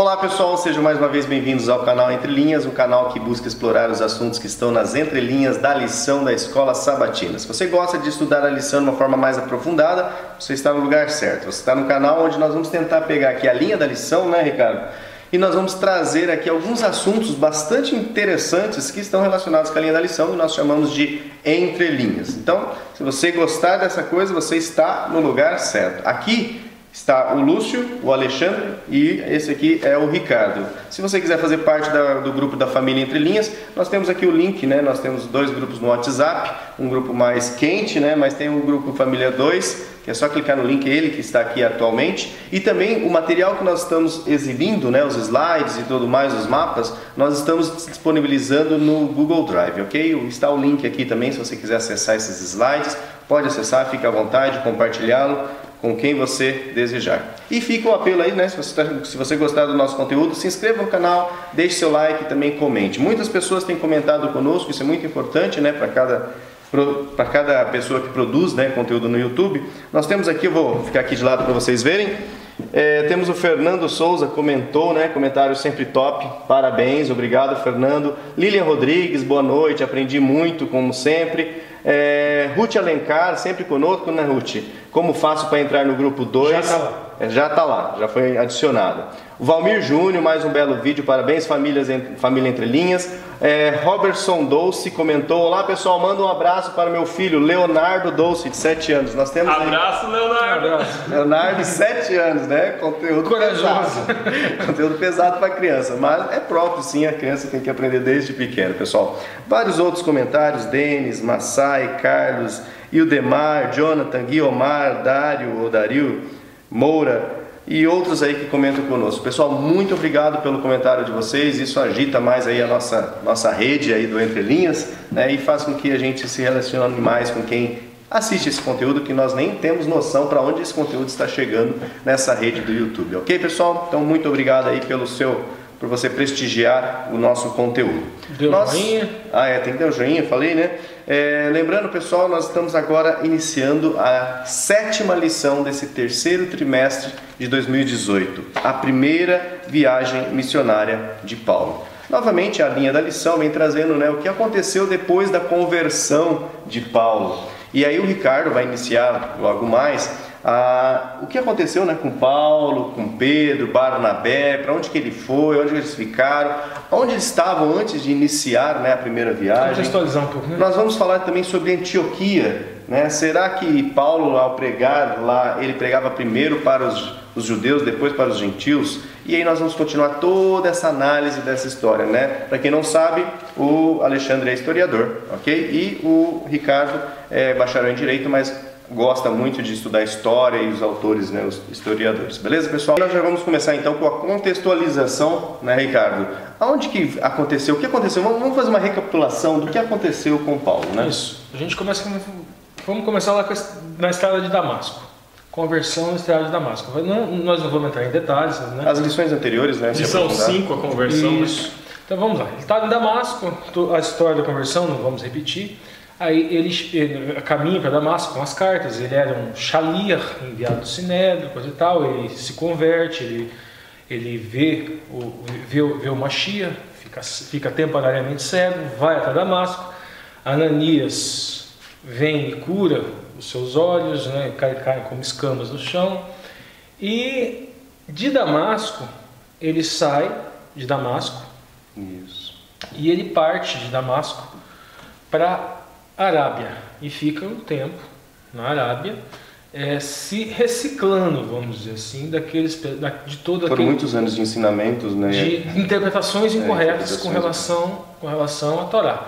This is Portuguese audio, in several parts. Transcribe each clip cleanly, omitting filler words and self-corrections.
Olá pessoal, sejam mais uma vez bem-vindos ao canal Entre Linhas, um canal que busca explorar os assuntos que estão nas entrelinhas da lição da Escola Sabatina. Se você gosta de estudar a lição de uma forma mais aprofundada, você está no lugar certo. Você está no canal onde nós vamos tentar pegar aqui a linha da lição, né, Ricardo? E nós vamos trazer aqui alguns assuntos bastante interessantes que estão relacionados com a linha da lição que nós chamamos de entrelinhas. Então, se você gostar dessa coisa, você está no lugar certo. Aqui está o Lúcio, o Alexandre e esse aqui é o Ricardo. Se você quiser fazer parte do grupo da família Entre Linhas, nós temos aqui o link, né? Nós temos dois grupos no WhatsApp, um grupo mais quente, né? Mas tem o grupo Família 2, que é só clicar no link, ele que está aqui atualmente. E também o material que nós estamos exibindo, né? Os slides e tudo mais, os mapas, nós estamos disponibilizando no Google Drive, ok? Está o link aqui também, se você quiser acessar esses slides, pode acessar, fique à vontade, compartilhá-lo com quem você desejar. E fica o apelo aí, né? Se você gostar do nosso conteúdo, se inscreva no canal, deixe seu like e também comente. Muitas pessoas têm comentado conosco, isso é muito importante, né? Para cada pessoa que produz, né, conteúdo no YouTube. Nós temos aqui, eu vou ficar aqui de lado para vocês verem. Temos o Fernando Souza, comentou, né? Comentário sempre top, parabéns, obrigado Fernando. Lilian Rodrigues, boa noite, aprendi muito como sempre. Ruth Alencar, sempre conosco, né, Ruth? Como faço para entrar no grupo 2? Já está lá. Já está lá, já foi adicionado. O Valmir Júnior, mais um belo vídeo, parabéns, família Entre Linhas. Robertson Dolce comentou: olá pessoal, manda um abraço para meu filho Leonardo Dolce, de 7 anos. Nós temos abraço, aí... Leonardo! Leonardo, 7 anos, né? Conteúdo pesado. Conteúdo pesado para criança, mas é próprio sim, a criança tem que aprender desde pequeno, pessoal. Vários outros comentários: Denis, Massai, Carlos, Ildemar, Jonathan, Guiomar, Dario, Moura e outros aí que comentam conosco. Pessoal, muito obrigado pelo comentário de vocês, isso agita mais aí a nossa rede aí do Entre Linhas, né, e faz com que a gente se relacione mais com quem assiste esse conteúdo, que nós nem temos noção para onde esse conteúdo está chegando nessa rede do YouTube, ok pessoal? Então muito obrigado aí por você prestigiar o nosso conteúdo. Deu joinha? Tem que dar um joinha, falei, né? Lembrando pessoal, nós estamos agora iniciando a 7ª lição desse terceiro trimestre de 2018, a primeira viagem missionária de Paulo. Novamente a linha da lição vem trazendo, né, o que aconteceu depois da conversão de Paulo. E aí o Ricardo vai iniciar logo mais o que aconteceu, né, com Paulo, com Pedro, Barnabé, para onde que ele foi, onde eles ficaram, onde eles estavam antes de iniciar, né, a primeira viagem. Vamos contextualizar um pouco, né? Nós vamos falar também sobre Antioquia, né? Será que Paulo, ao pregar lá, ele pregava primeiro para os judeus, depois para os gentios? E aí nós vamos continuar toda essa análise dessa história, né? Para quem não sabe, o Alexandre é historiador, ok? E o Ricardo é bacharel em Direito, mas gosta muito de estudar história e os autores, né, os historiadores. Beleza, pessoal? Nós já vamos começar então com a contextualização, né, Ricardo? Aonde que aconteceu? O que aconteceu? Vamos fazer uma recapitulação do que aconteceu com Paulo, né? Isso. A gente vamos começar lá na estrada de Damasco. Conversão na estrada de Damasco. Nós não vamos entrar em detalhes, né? As lições anteriores, né? Lição 5, a conversão. Isso. Então vamos lá. Ele está em Damasco, a história da conversão, não vamos repetir. Aí ele caminha para Damasco com as cartas. Ele era um shaliach, enviado do Sinédrio, coisa e tal. Ele se converte, ele vê o Mashiach, fica temporariamente cego, vai até Damasco. Ananias vem e cura os seus olhos, né, cai como escamas no chão. E de Damasco, ele sai de Damasco. Isso. E ele parte de Damasco para Arábia e fica um tempo na Arábia se reciclando, vamos dizer assim, de todo Foram muitos anos de ensinamentos, né? De interpretações incorretas com relação à Torá.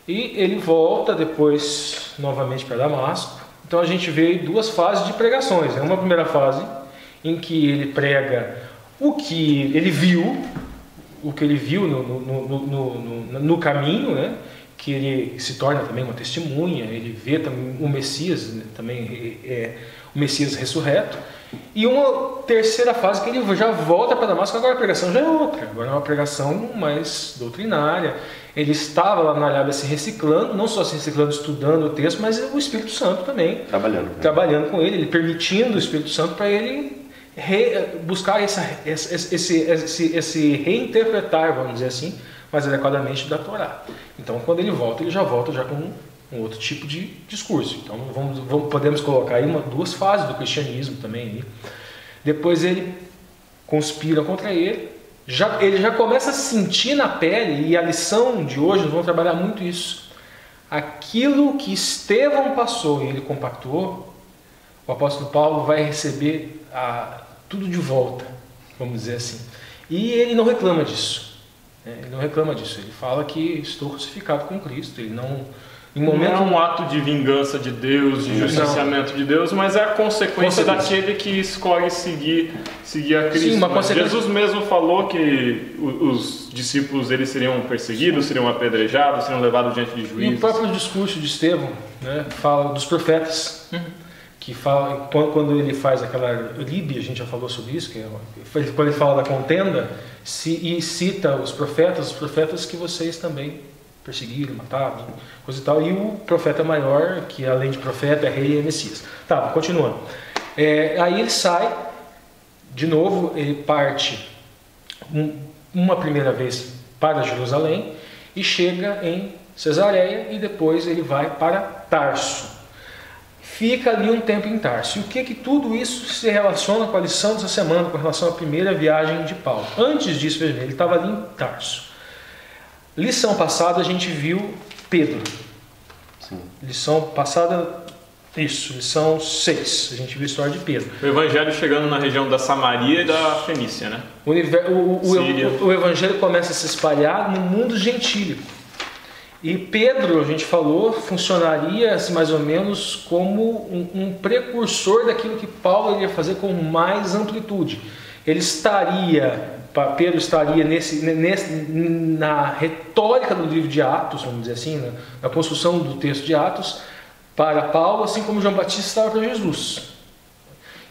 E ele volta depois novamente para Damasco. Então a gente vê duas fases de pregações, né? Uma primeira fase em que ele prega o que ele viu no caminho, né? Que ele se torna também uma testemunha, ele vê também o Messias, né? Também o Messias ressurreto. E uma terceira fase que ele já volta para Damasco, agora a pregação já é outra, agora é uma pregação mais doutrinária. Ele estava lá na Arábia se reciclando, não só se reciclando, estudando o texto, mas o Espírito Santo também trabalhando com ele permitindo o Espírito Santo para ele buscar esse reinterpretar, vamos dizer assim, mais adequadamente da Torá. Então, quando ele já volta com um outro tipo de discurso. Então, podemos colocar aí duas fases do cristianismo também. Depois ele conspira contra ele já começa a sentir na pele, e a lição de hoje nós vamos trabalhar muito isso. Aquilo que Estevão passou e ele compactuou, o apóstolo Paulo vai receber tudo de volta, vamos dizer assim. E ele não reclama disso. Ele não reclama disso. Ele fala que estou crucificado com Cristo. Ele não... Não é um ato de vingança de Deus, de justiciamento de Deus, mas é a consequência daquele que escolhe seguir a Cristo. Sim, Jesus mesmo falou que os discípulos eles seriam perseguidos, seriam apedrejados, seriam levados diante de juízes. E o próprio discurso de Estevão, né, fala dos profetas, que fala, quando ele faz aquela Líbia, a gente já falou sobre isso, quando ele fala da contenda, e cita os profetas que vocês também perseguiram, mataram, coisa e tal, e o profeta maior, que além de profeta é rei e Messias. Tá, continuando. Aí ele sai, de novo, ele parte uma primeira vez para Jerusalém e chega em Cesareia e depois ele vai para Tarso. Fica ali um tempo em Tarso. E o que tudo isso se relaciona com a lição dessa semana, com relação à primeira viagem de Paulo? Antes disso, veja, ele estava ali em Tarso. Lição passada a gente viu Pedro. Sim. Lição passada, lição 6. A gente viu a história de Pedro. O evangelho chegando na região da Samaria e da Fenícia, né? O evangelho começa a se espalhar no mundo gentílico. E Pedro, a gente falou, funcionaria assim, mais ou menos como um precursor daquilo que Paulo iria fazer com mais amplitude. Pedro estaria na retórica do livro de Atos, vamos dizer assim, na construção do texto de Atos, para Paulo, assim como João Batista estava para Jesus.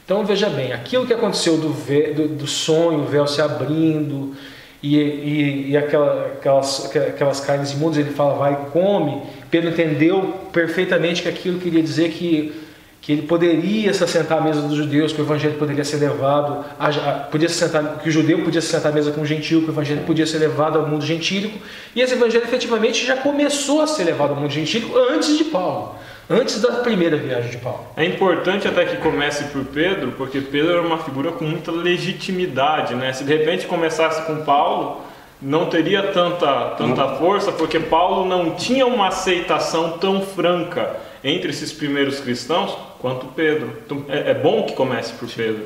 Então veja bem, aquilo que aconteceu do sonho, o véu se abrindo, e aquelas carnes imundas, ele fala, vai e come. Pedro entendeu perfeitamente que aquilo queria dizer que ele poderia se assentar à mesa dos judeus, que o evangelho poderia ser levado, que o judeu podia se sentar à mesa com o gentil, que o evangelho podia ser levado ao mundo gentílico, e esse evangelho efetivamente já começou a ser levado ao mundo gentílico antes de Paulo, antes da primeira viagem de Paulo. É importante até que comece por Pedro, porque Pedro era uma figura com muita legitimidade, né? Se de repente começasse com Paulo, não teria tanta força, porque Paulo não tinha uma aceitação tão franca entre esses primeiros cristãos quanto Pedro. Então, é bom que comece por Pedro.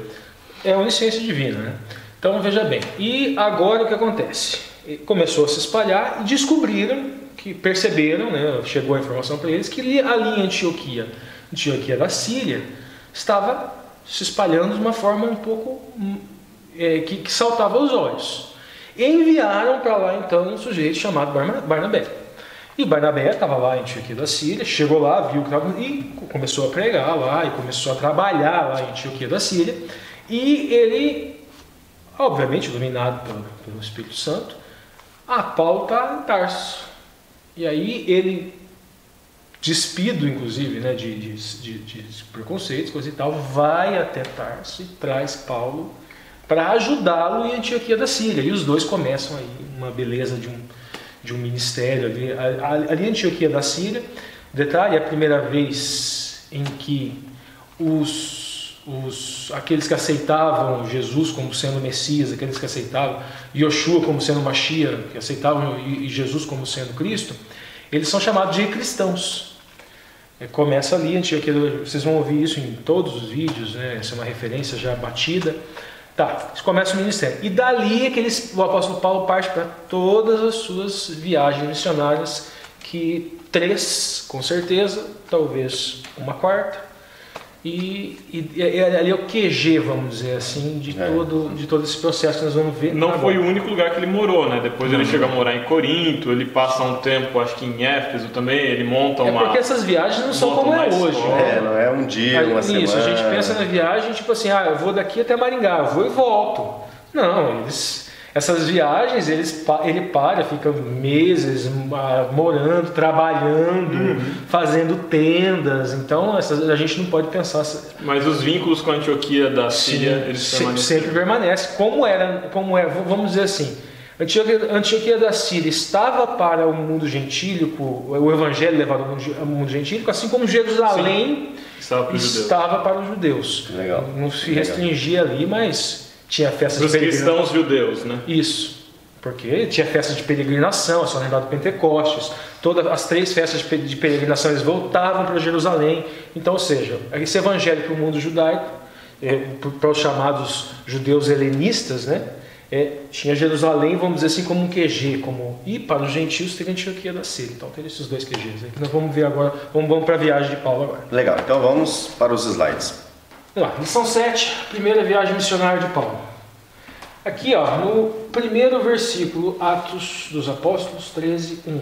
É uma licença divina, né? Então veja bem, e agora o que acontece? Começou a se espalhar e perceberam, né, chegou a informação para eles, que ali em Antioquia da Síria, estava se espalhando de uma forma um pouco que saltava aos olhos. E enviaram para lá então um sujeito chamado Barnabé. E Barnabé estava lá em Antioquia da Síria, chegou lá, viu que estava e começou a pregar lá, e começou a trabalhar lá em Antioquia da Síria. E ele, obviamente, iluminado pelo Espírito Santo, Paulo está em Tarso. E aí ele, despido inclusive, né, de preconceitos, coisa e tal, vai até Tarso e traz Paulo para ajudá-lo em Antioquia da Síria. E os dois começam aí uma beleza de um ministério ali em Antioquia da Síria. Detalhe, é a primeira vez em que aqueles que aceitavam Jesus como sendo Messias, aqueles que aceitavam Yoshua como sendo Mashiach, que aceitavam Jesus como sendo Cristo, eles são chamados de cristãos. Começa ali, Antioquia, vocês vão ouvir isso em todos os vídeos, né? Essa é uma referência já batida. Tá, começa o ministério. E dali o apóstolo Paulo parte para todas as suas viagens missionárias, que 3, com certeza, talvez uma quarta. E ali é o QG, vamos dizer assim, de todo esse processo que nós vamos ver. Não agora. Foi o único lugar que ele morou, né? Depois ele chega a morar em Corinto, ele passa um tempo, acho que em Éfeso também, ele monta uma... porque essas viagens não são como é hoje. Não é um dia, uma semana. Isso, a gente pensa na viagem, tipo assim, eu vou daqui até Maringá, eu vou e volto. Não, Essas viagens, ele para, fica meses morando, trabalhando, fazendo tendas. Então, a gente não pode pensar... Mas os vínculos com a Antioquia da Síria, eles permanecem? Sempre permanece. Como é, vamos dizer assim, a Antioquia da Síria estava para o mundo gentílico, o evangelho levado ao mundo gentílico, assim como Jerusalém estava para os judeus. Legal. Não se restringia ali, mas... Tinha festa de peregrinação. Cristãos judeus, né? Isso. Porque tinha festa de peregrinação, a solenidade do Pentecostes. Todas as 3 festas de peregrinação eles voltavam para Jerusalém. Então, ou seja, esse evangelho para o mundo judaico, para os chamados judeus helenistas, né? Tinha Jerusalém, vamos dizer assim, como um QG, e para os gentios teria a Antioquia da Síria. Então, teria esses 2 QGs aí, que nós vamos ver agora. Vamos para a viagem de Paulo agora. Legal, então vamos para os slides. Vamos lá, lição 7, primeira viagem missionária de Paulo. Aqui, no primeiro versículo, Atos dos Apóstolos 13:1.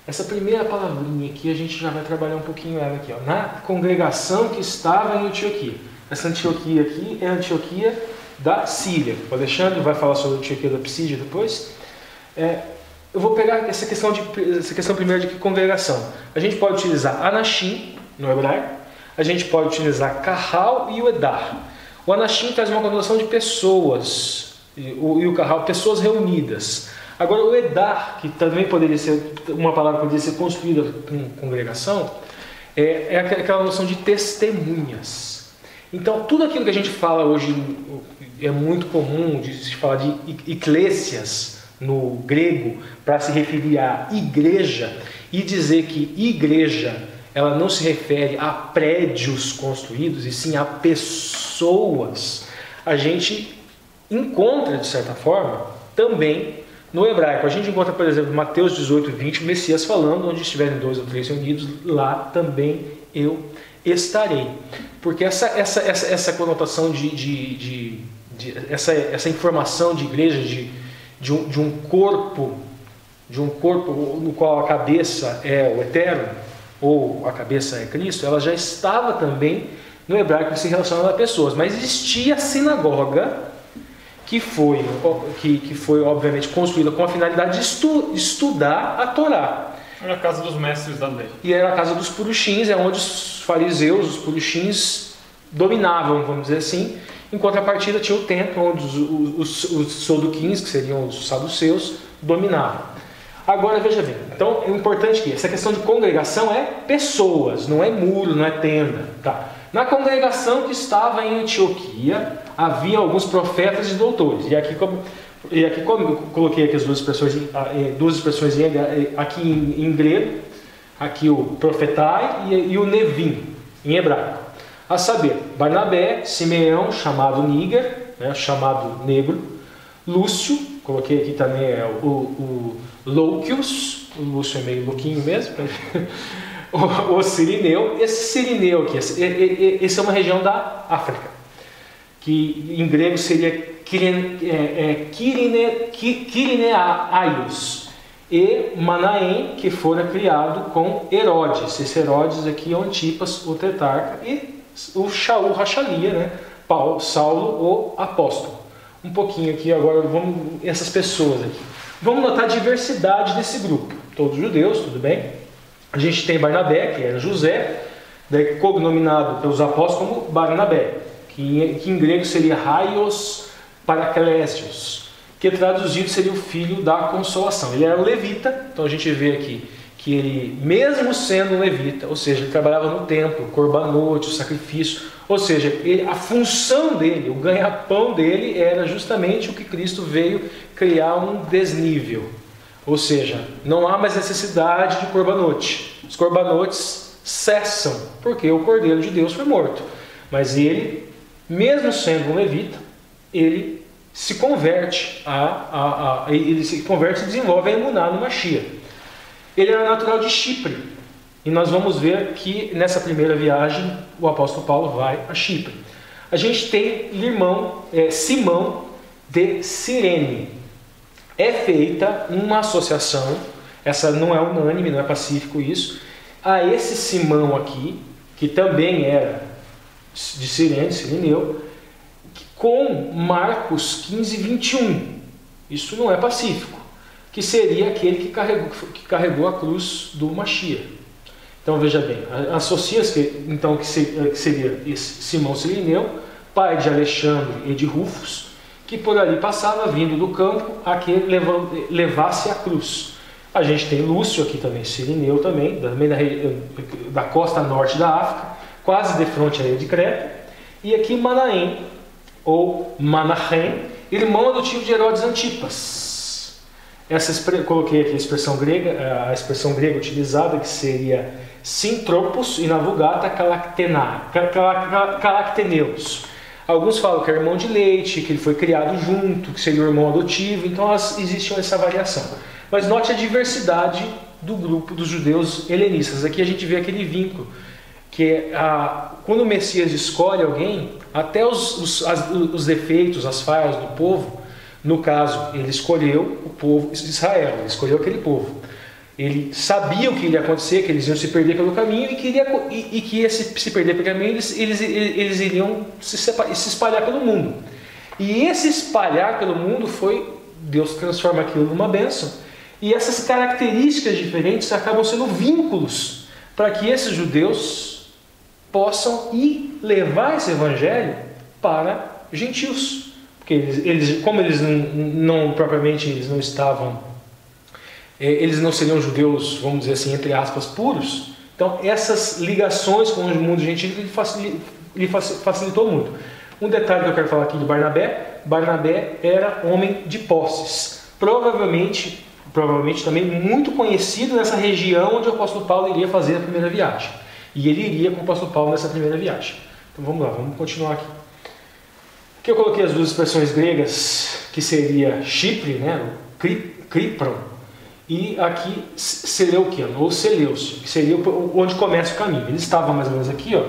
Essa primeira palavrinha aqui, a gente já vai trabalhar um pouquinho ela aqui, na congregação que estava em Antioquia. Essa Antioquia aqui é a Antioquia da Síria. O Alexandre vai falar sobre a Antioquia da Psídia depois. Eu vou pegar essa questão primeiro de congregação. A gente pode utilizar Anashim, no hebraico. A gente pode utilizar Kahal e o Edar. O Anashim traz uma conotação de pessoas, e o Kahal, pessoas reunidas. Agora, o Edar, que também poderia ser uma palavra que poderia ser construída com congregação, é aquela noção de testemunhas. Então, tudo aquilo que a gente fala hoje é muito comum de se falar de eclésias no grego para se referir à igreja e dizer que igreja ela não se refere a prédios construídos, e sim a pessoas. A gente encontra, de certa forma, também no hebraico. A gente encontra, por exemplo, Mateus 18:20, o Messias falando, onde estiverem 2 ou 3 reunidos, lá também eu estarei. Porque essa conotação essa informação de igreja, de um corpo no qual a cabeça é o Eterno, ou a cabeça é Cristo, ela já estava também no hebraico se relacionando a pessoas. Mas existia a sinagoga que foi obviamente construída com a finalidade de estudar a Torá. Era a casa dos mestres da lei. E era a casa dos purushins, é onde os fariseus, os purushins, dominavam, vamos dizer assim. Em contrapartida tinha o templo, onde os saduquins, que seriam os saduceus, dominavam. Agora veja bem, então é importante que essa questão de congregação é pessoas, não é muro, não é tenda. Tá? Na congregação que estava em Antioquia, havia alguns profetas e doutores. E aqui como eu coloquei aqui as duas expressões aqui em grego, aqui o profetai e o nevim, em hebraico. A saber, Barnabé, Simeão, chamado Níger, chamado negro, Lúcio, coloquei aqui também o Louquios, o Lúcio é meio louquinho mesmo, o Cirineu. Esse Cirineu aqui, essa é uma região da África, que em grego seria Quirineaios, e Manaém, que fora criado com Herodes. Esse Herodes aqui é o Antipas, o tetrarca, e o Shaul Rachalia, Saulo, o apóstolo. Um pouquinho aqui agora, essas pessoas aqui. Vamos notar a diversidade desse grupo. Todos judeus, tudo bem? A gente tem Barnabé, que era José, daí cognominado pelos apóstolos como Barnabé, que em grego seria Haios Paraklésios, que traduzido seria o filho da consolação. Ele era levita, então a gente vê aqui que ele, mesmo sendo um levita, ou seja, ele trabalhava no templo, o corbanote, o sacrifício, ou seja, a função dele, o ganha-pão dele era justamente o que Cristo veio criar, um desnível. Ou seja, não há mais necessidade de corbanote. Os corbanotes cessam, porque o Cordeiro de Deus foi morto. Mas ele, mesmo sendo um levita, ele se converte ele se converte e desenvolve a emuná no Mashiach. Ele era natural de Chipre, e nós vamos ver que nessa primeira viagem o apóstolo Paulo vai a Chipre. A gente tem irmão Simão de Cirene. É feita uma associação, essa não é unânime, não é pacífico isso, a esse Simão aqui, que também era de Cirene, Cireneu, com Marcos 15:21. Isso não é pacífico, que seria aquele que carregou a cruz do Mashiach. Então veja bem, associa-se então que seria esse Simão Cirineu, pai de Alexandre e de Rufus, que por ali passava vindo do campo a que levasse a cruz. A gente tem Lúcio aqui também, Cirineu também, da costa norte da África, quase de frente à ilha de Creta, e aqui Manaém, ou Manahem, irmão adotivo de Herodes Antipas. Coloquei aqui a expressão grega utilizada, que seria Sintropos e na Vulgata Calacteneus. Alguns falam que é irmão de leite, que ele foi criado junto, que seria o irmão adotivo, então existe essa variação. Mas note a diversidade do grupo dos judeus helenistas. Aqui a gente vê aquele vínculo, que é quando o Messias escolhe alguém, até os defeitos, as falhas do povo, no caso, ele escolheu o povo de Israel, ele escolheu aquele povo. Ele sabia o que ia acontecer, que eles iam se perder pelo caminho e que se perder pelo caminho, eles iriam se espalhar pelo mundo. E esse espalhar pelo mundo Deus transforma aquilo numa bênção. E essas características diferentes acabam sendo vínculos para que esses judeus possam ir levar esse evangelho para gentios. Porque como eles não propriamente eles não estavam, eles não seriam judeus, vamos dizer assim, entre aspas, puros. Então essas ligações com o mundo gentil lhe facilitou muito. Um detalhe que eu quero falar aqui de Barnabé era homem de posses, provavelmente também muito conhecido nessa região onde o apóstolo Paulo iria fazer a primeira viagem. E ele iria com o apóstolo Paulo nessa primeira viagem. Então vamos lá, vamos continuar aqui. Aqui eu coloquei as duas expressões gregas, que seria Chipre, né, Cripron, e aqui Seleuquian, ou Seleucio, que seria onde começa o caminho. Eles estavam mais ou menos aqui, ó,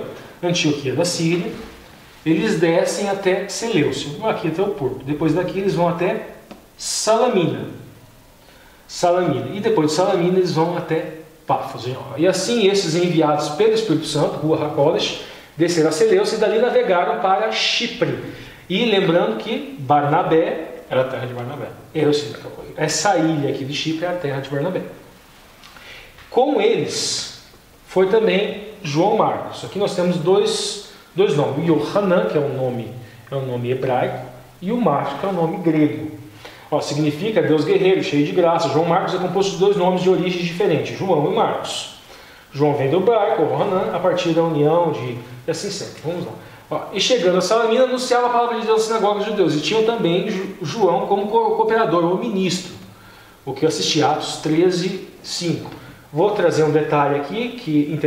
Antioquia da Síria, eles descem até Seleucio, vão aqui até o porto. Depois daqui eles vão até Salamina, e depois de Salamina eles vão até Pafos. E assim esses enviados pelo Espírito Santo, Ruach HaKodesh, desceram a Seleucio e dali navegaram para Chipre. E lembrando que Barnabé era a terra de Barnabé. Essa ilha aqui de Chipre é a terra de Barnabé. Com eles foi também João Marcos. Aqui nós temos dois nomes. O Yohanan, que é um nome hebraico, e o Marcos, que é um nome grego. Significa Deus guerreiro, cheio de graça. João Marcos é composto de dois nomes de origem diferente, João e Marcos. João vem do hebraico, o Yohanan, a partir da união de... E assim sempre. Vamos lá. E chegando a Salamina, anunciava a palavra de Deus nas sinagogas judeus. E tinham também João como cooperador ou ministro. O que eu assisti, Atos 13, 5. Vou trazer um detalhe aqui, que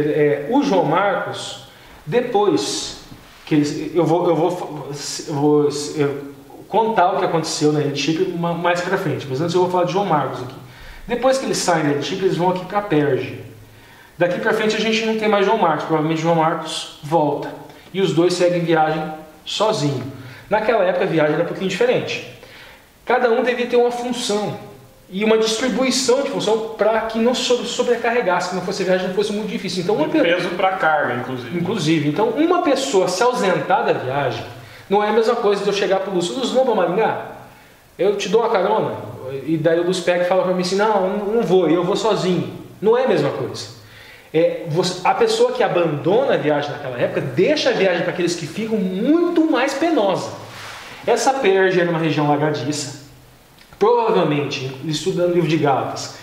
o João Marcos, depois que eu vou contar o que aconteceu na ilha de Chipre mais para frente. Mas antes eu vou falar de João Marcos aqui. Depois que eles saem da ilha de Chipre, eles vão aqui para Perge. Daqui para frente a gente não tem mais João Marcos. Provavelmente João Marcos volta. E os dois seguem viagem sozinho. Naquela época a viagem era um pouquinho diferente. Cada um devia ter uma função e uma distribuição de função para que não sobrecarregasse, que não fosse a viagem, não fosse muito difícil. Então, peso para carga, inclusive. Então, uma pessoa se ausentar da viagem não é a mesma coisa de eu chegar para o Lúcio. Lúcio, vamos para Maringá? Eu te dou uma carona. E daí o Lúcio pega e fala para mim assim, não vou, eu vou sozinho. Não é a mesma coisa. A pessoa que abandona a viagem naquela época deixa a viagem para aqueles que ficam muito mais penosa. Essa Perge era uma região lagadiça. Provavelmente, estudando o livro de Gálatas,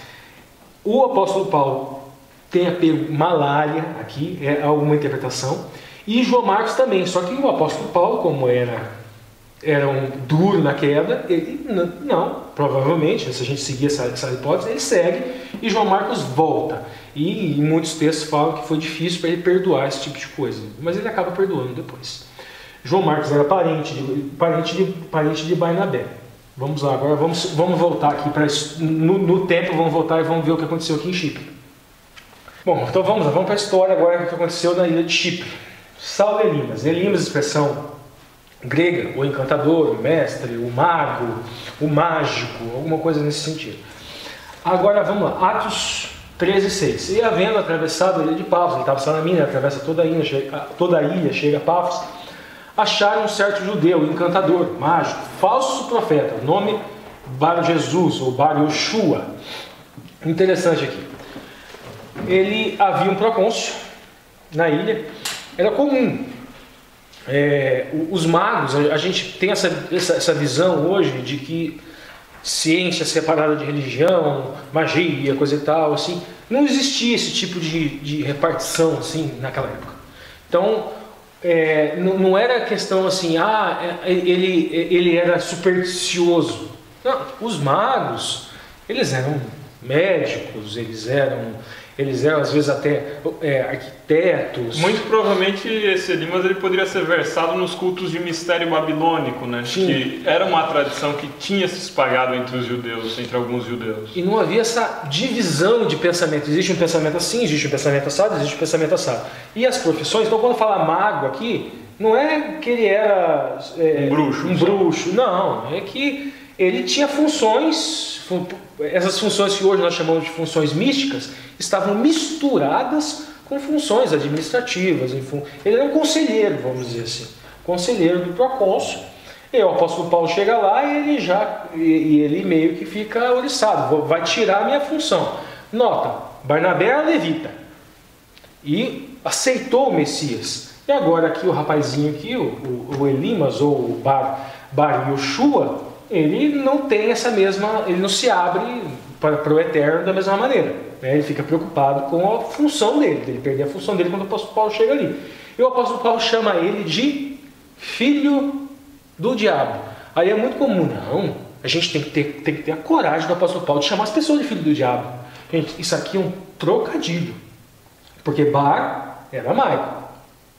o apóstolo Paulo tenha pego malária, aqui é alguma interpretação, e João Marcos também. Só que o apóstolo Paulo, como era um duro na queda, ele não, provavelmente, se a gente seguir essa hipótese, ele segue e João Marcos volta. E em muitos textos falam que foi difícil para ele perdoar esse tipo de coisa, mas ele acaba perdoando depois. João Marcos era parente de Barnabé. Vamos lá, agora vamos voltar aqui no tempo, vamos voltar e vamos ver o que aconteceu aqui em Chipre. Bom, então vamos para a história agora que aconteceu na ilha de Chipre. Saulo Elimas. Elimas, expressão grega, o encantador, o mestre, o mago, o mágico, alguma coisa nesse sentido. Agora vamos lá, Atos 13:6. E havendo atravessado a ilha de Pafos, ele estava em Salamina, atravessa toda a ilha, chega a Pafos, acharam um certo judeu, encantador, mágico, falso profeta, nome Bar Jesus ou Bar Yoshua. Interessante aqui. Ele havia um procônsul na ilha. Era comum. Os magos, a gente tem essa visão hoje de que ciência separada de religião, magia, coisa e tal, assim, não existia esse tipo de repartição assim naquela época. Então, não era questão assim, ele era supersticioso. Não, os magos, eles eram médicos, eles eram às vezes até arquitetos. Muito provavelmente esse Elimas ele poderia ser versado nos cultos de mistério babilônico, né? Sim. Que era uma tradição que tinha se espalhado entre os judeus, entre alguns judeus. E não havia essa divisão de pensamento. Existe um pensamento assim, existe um pensamento assado, existe um pensamento assado. E as profissões, então quando fala mago aqui, não é que ele era um bruxo. Não, é que ele tinha funções, essas funções que hoje nós chamamos de funções místicas, estavam misturadas com funções administrativas. Ele era um conselheiro, vamos dizer assim, conselheiro do procônsul. E o apóstolo Paulo chega lá e ele meio que fica oriçado, vai tirar a minha função. Nota, Barnabé era levita e aceitou o Messias. E agora aqui o rapazinho aqui, o Elimas ou o Bar Yoshua, ele não tem ele não se abre para o eterno da mesma maneira, né? Ele fica preocupado com a função dele perder a função dele quando o apóstolo Paulo chega ali. E o apóstolo Paulo chama ele de filho do diabo. Aí é muito comum, não, a gente tem que ter a coragem do apóstolo Paulo de chamar as pessoas de filho do diabo. Gente, isso aqui é um trocadilho, porque Bar era hebraico,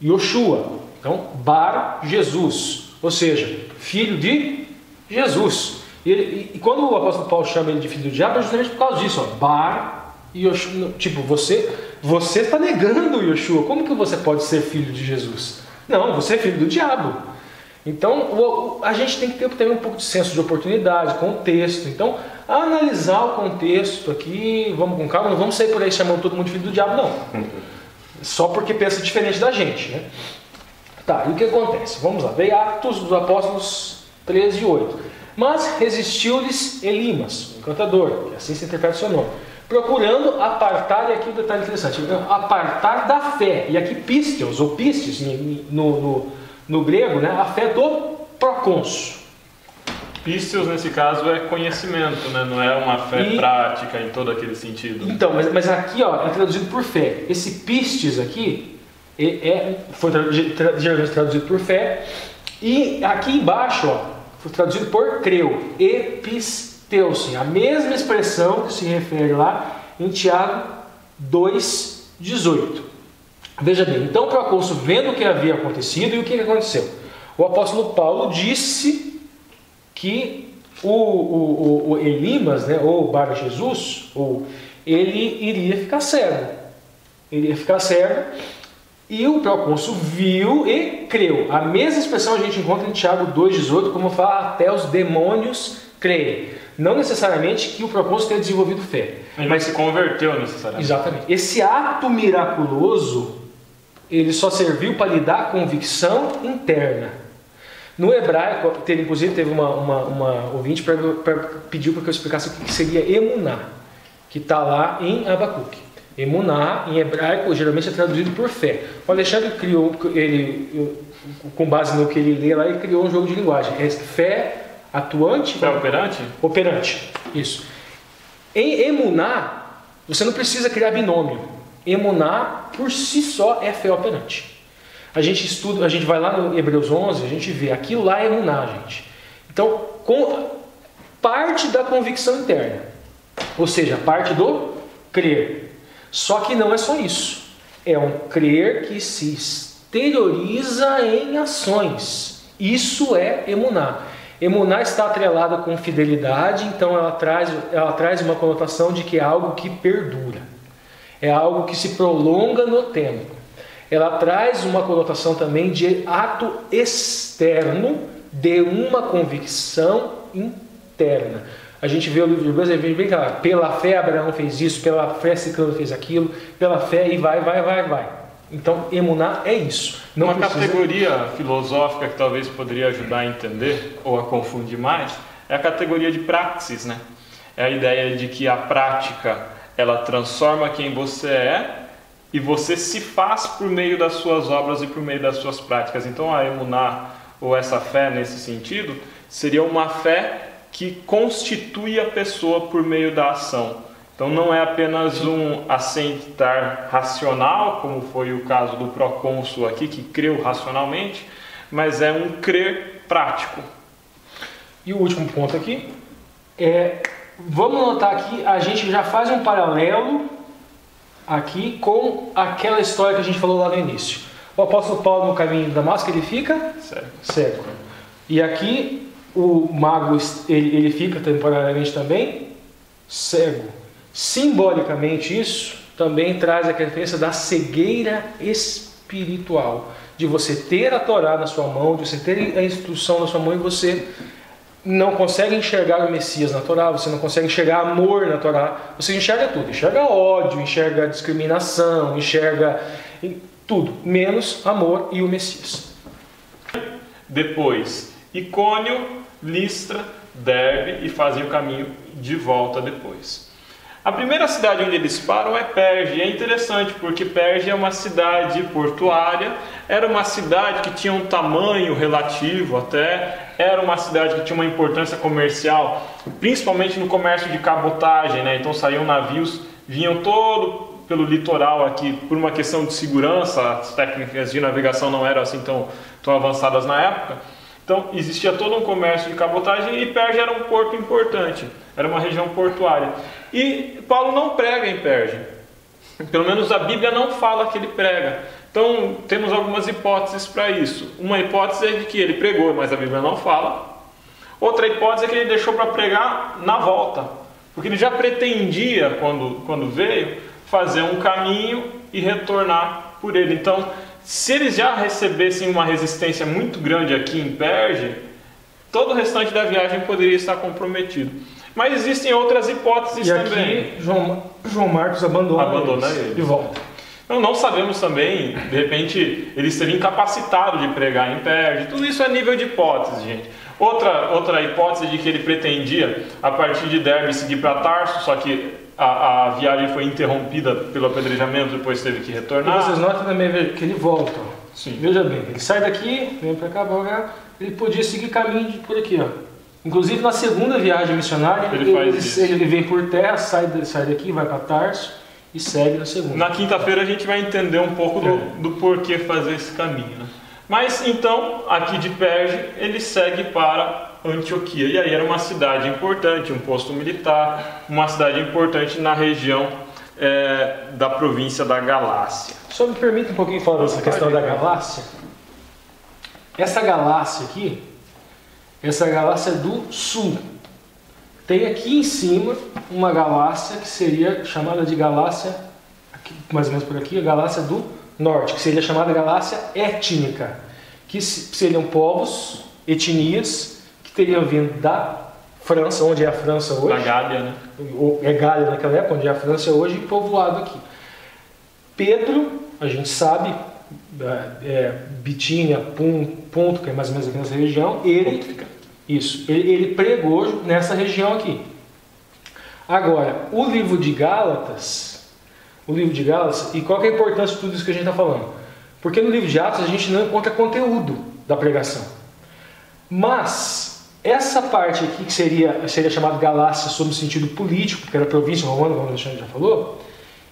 Yoshua, então Bar Jesus, ou seja, filho de Jesus. E quando o apóstolo Paulo chama ele de filho do diabo, é justamente por causa disso, Bar Yoshua. Tipo, você está negando o Yoshua. Como que você pode ser filho de Jesus? Não, você é filho do diabo. Então, a gente tem que ter também um pouco de senso de oportunidade, contexto. Então, analisar o contexto aqui, vamos com calma, não vamos sair por aí chamando todo mundo de filho do diabo, não. Só porque pensa diferente da gente, né? Tá, e o que acontece? Vamos lá, veio Atos dos Apóstolos 13:8. Mas resistiu-lhes Elimas, o encantador, que assim se interpreta o seu nome, procurando apartar, e aqui um detalhe interessante, apartar da fé, e aqui pisteos, ou pistes no grego, né, a fé do procônsul. Pisteos, nesse caso, é conhecimento, né? Não é uma fé prática em todo aquele sentido. Então, mas aqui ó, é traduzido por fé. Esse pistes aqui foi geralmente traduzido por fé, e aqui embaixo, ó, foi traduzido por creu, episteusi, a mesma expressão que se refere lá em Tiago 2:18. Veja bem, então o procônsul, vendo o que havia acontecido, e o que aconteceu? O apóstolo Paulo disse que o Elimas, né, ou Bar Jesus, ele iria ficar cego. Ele ia ficar cego. E o procônsul viu e creu. A mesma expressão a gente encontra em Tiago 2:18, como fala, até os demônios creem. Não necessariamente que o procônsul tenha desenvolvido fé. Mas se converteu necessariamente. Exatamente. Esse ato miraculoso, ele só serviu para lhe dar convicção interna. No hebraico, inclusive teve uma ouvinte pediu para que eu explicasse o que seria emuná, que está lá em Abacuque. Emuná, em hebraico, geralmente é traduzido por fé. O Alexandre criou, com base no que ele lê lá, ele criou um jogo de linguagem. É fé atuante. Fé operante? Operante, isso. Em emuná, você não precisa criar binômio. Emuná, por si só, é fé operante. A gente estuda, a gente vai lá no Hebreus 11, a gente vê, aquilo lá é emuná, gente. Então, parte da convicção interna. Ou seja, parte do crer. Só que não é só isso. É um crer que se exterioriza em ações. Isso é emuná. Emuná está atrelada com fidelidade, então ela traz uma conotação de que é algo que perdura. É algo que se prolonga no tempo. Ela traz uma conotação também de ato externo de uma convicção interna. A gente vê o livro de Hebreus, a gente vê que pela fé Abraão fez isso, pela fé Ciclano fez aquilo, pela fé e vai. Então, emuná é isso. Não uma categoria filosófica que talvez poderia ajudar a entender ou a confundir mais é a categoria de praxis, né? É a ideia de que a prática, ela transforma quem você é e você se faz por meio das suas obras e por meio das suas práticas. Então a emuná, ou essa fé nesse sentido, seria uma fé que constitui a pessoa por meio da ação. Então não é apenas um assentar racional, como foi o caso do procônsul aqui, que creu racionalmente, mas é um crer prático. E o último ponto aqui é, vamos notar aqui, a gente já faz um paralelo aqui com aquela história que a gente falou lá no início. O apóstolo Paulo no caminho de Damasco, ele fica cego. E aqui o mago, ele fica temporariamente também cego. Simbolicamente isso também traz a referência da cegueira espiritual, de você ter a Torá na sua mão, de você ter a instrução na sua mão e você não consegue enxergar o Messias na Torá, você não consegue enxergar amor na Torá, você enxerga tudo, enxerga ódio, enxerga discriminação, enxerga tudo, menos amor e o Messias. Depois, Icônio, Listra, Derbe, e fazem o caminho de volta depois. A primeira cidade onde eles param é Perge. É interessante porque Perge é uma cidade portuária, era uma cidade que tinha um tamanho relativo até, era uma cidade que tinha uma importância comercial, principalmente no comércio de cabotagem, né? Então saíam navios, vinham todo pelo litoral aqui por uma questão de segurança, as técnicas de navegação não eram assim tão avançadas na época. Então existia todo um comércio de cabotagem e Perge era um porto importante, era uma região portuária. E Paulo não prega em Perge, pelo menos a Bíblia não fala que ele prega. Então temos algumas hipóteses para isso. Uma hipótese é de que ele pregou, mas a Bíblia não fala. Outra hipótese é que ele deixou para pregar na volta, porque ele já pretendia, quando veio, fazer um caminho e retornar por ele. Então, se eles já recebessem uma resistência muito grande aqui em Perge, todo o restante da viagem poderia estar comprometido. Mas existem outras hipóteses também. E aqui João Marcos abandona ele de volta. Então não sabemos também, de repente ele seria incapacitado de pregar em Perge. Tudo isso é nível de hipótese, gente. Outra hipótese de que ele pretendia, a partir de Derbe, seguir para Tarso, só que a viagem foi interrompida pelo apedrejamento, depois teve que retornar. E vocês notam também que ele volta. Sim. Veja bem, ele sai daqui, vem para cá, ele podia seguir caminho por aqui, ó. Inclusive na segunda viagem missionária, ele vem por terra, sai daqui, vai para Tarso e segue na segunda. Na quinta-feira a gente vai entender um pouco do porquê fazer esse caminho, né? Mas então, aqui de Perge, ele segue para Antioquia. E aí era uma cidade importante, um posto militar, uma cidade importante na região da província da Galácia. Só me permita um pouquinho falar dessa questão da Galácia. Essa Galácia aqui, essa Galácia do Sul. Tem aqui em cima uma Galácia que seria chamada de Galácia, aqui, mais ou menos por aqui, a Galácia do Norte, que seria chamada Galácia étnica, que seriam povos, etnias, que teriam vindo da França, onde é a França hoje. Da Gália, né? É Gália naquela época, onde é a França hoje, e povoado aqui. Pedro, a gente sabe, Bitínia, Ponto, que é mais ou menos aqui nessa região, ele pregou nessa região aqui. Agora, o livro de Gálatas, e qual que é a importância de tudo isso que a gente está falando? Porque no livro de Atos a gente não encontra conteúdo da pregação. Mas essa parte aqui, que seria chamada Galácia sob o sentido político, que era a província romana, como o Alexandre já falou,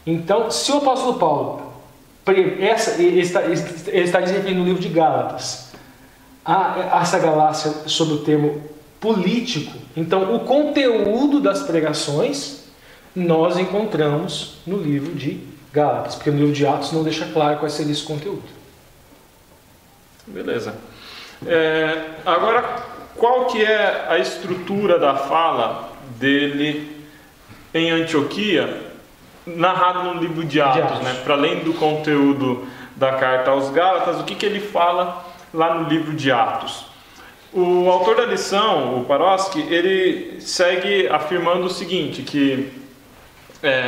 então, se o apóstolo Paulo, ele está dizendo no livro de Gálatas, essa Galácia sob o termo político, então o conteúdo das pregações nós encontramos no livro de Gálatas, porque no livro de Atos não deixa claro qual seria esse conteúdo. Beleza. Agora, qual que é a estrutura da fala dele em Antioquia, narrado no livro de Atos, né? Para além do conteúdo da carta aos Gálatas, o que ele fala lá no livro de Atos? O autor da lição, o Paroski, ele segue afirmando o seguinte, que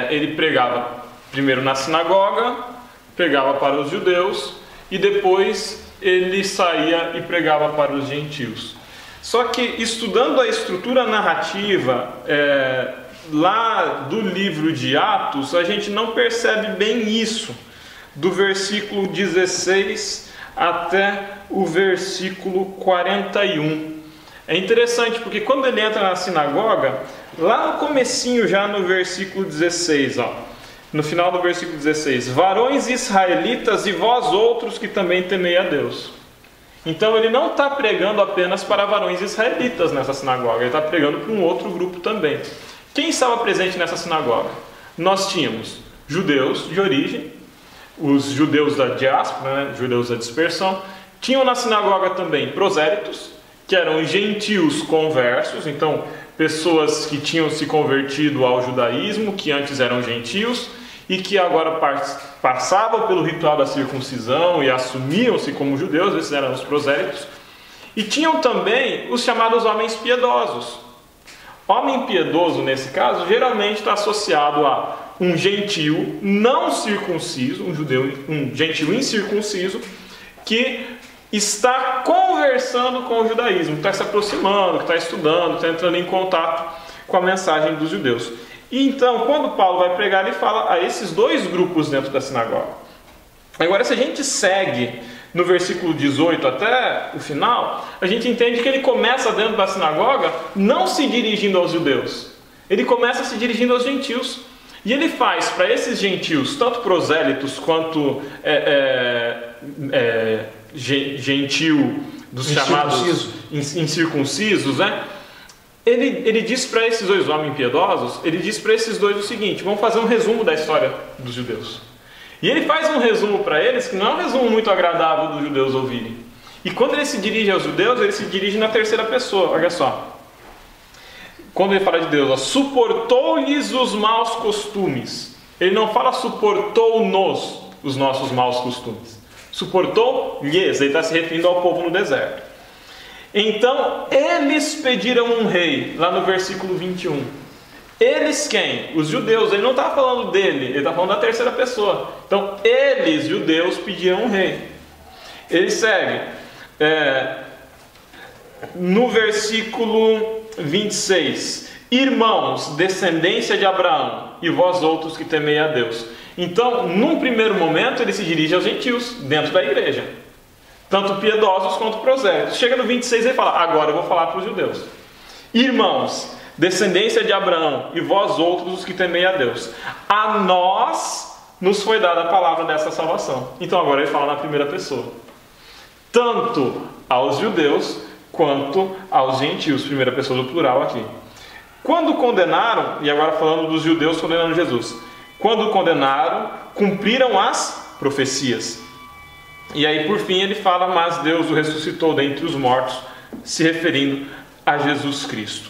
ele pregava primeiro na sinagoga, pregava para os judeus e depois ele saía e pregava para os gentios. Só que estudando a estrutura narrativa lá do livro de Atos, a gente não percebe bem isso, do versículo 16 até o versículo 41. É interessante porque quando ele entra na sinagoga, lá no comecinho, já no versículo 16, no final do versículo 16, varões israelitas e vós outros que também temei a Deus. Então ele não está pregando apenas para varões israelitas nessa sinagoga, ele está pregando para um outro grupo também. Quem estava presente nessa sinagoga? Nós tínhamos judeus de origem, os judeus da diáspora, judeus da dispersão. Tinham na sinagoga também prosélitos, que eram gentios conversos, então pessoas que tinham se convertido ao judaísmo, que antes eram gentios e que agora passavam pelo ritual da circuncisão e assumiam-se como judeus, esses eram os prosélitos. E tinham também os chamados homens piedosos. Homem piedoso, nesse caso, geralmente está associado a um gentio não circunciso, um gentio incircunciso, que está conversando com o judaísmo, está se aproximando, está estudando, está entrando em contato com a mensagem dos judeus. E então, quando Paulo vai pregar, ele fala a esses dois grupos dentro da sinagoga. Agora, se a gente segue no versículo 18 até o final, a gente entende que ele começa dentro da sinagoga não se dirigindo aos judeus, ele começa se dirigindo aos gentios. E ele faz para esses gentios, tanto prosélitos quanto gentio dos chamados incircuncisos, ele diz para esses dois homens piedosos, ele diz para esses dois o seguinte: vamos fazer um resumo da história dos judeus. E ele faz um resumo para eles que não é um resumo muito agradável dos judeus ouvirem. E quando ele se dirige aos judeus, ele se dirige na terceira pessoa, olha só. Quando ele fala de Deus, suportou-lhes os maus costumes. Ele não fala suportou-nos os nossos maus costumes. Suportou-lhes, ele está se referindo ao povo no deserto. Então, eles pediram um rei, lá no versículo 21. Eles quem? Os judeus. Ele não está falando dele, ele está falando da terceira pessoa. Então, eles, judeus, pediram um rei. Ele segue. No versículo 26, irmãos, descendência de Abraão, e vós outros que temei a Deus. Então, num primeiro momento, ele se dirige aos gentios, dentro da igreja, tanto piedosos quanto prosélitos. Chega no 26 e ele fala: agora eu vou falar para os judeus. Irmãos, descendência de Abraão, e vós outros os que temei a Deus, a nós nos foi dada a palavra dessa salvação. Então agora ele fala na primeira pessoa, tanto aos judeus quanto aos gentios, primeira pessoa do plural aqui. Quando condenaram, e agora falando dos judeus condenando Jesus, quando condenaram, cumpriram as profecias. E aí por fim ele fala: mas Deus o ressuscitou dentre os mortos, se referindo a Jesus Cristo.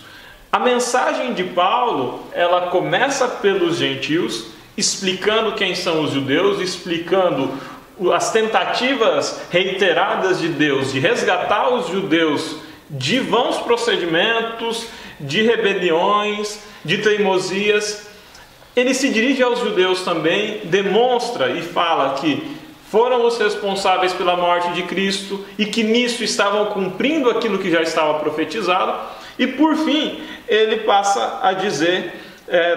A mensagem de Paulo, ela começa pelos gentios, explicando quem são os judeus, explicando as tentativas reiteradas de Deus de resgatar os judeus de vãos procedimentos, de rebeliões, de teimosias. Ele se dirige aos judeus também, demonstra e fala que foram os responsáveis pela morte de Cristo e que nisso estavam cumprindo aquilo que já estava profetizado. E por fim, ele passa a dizer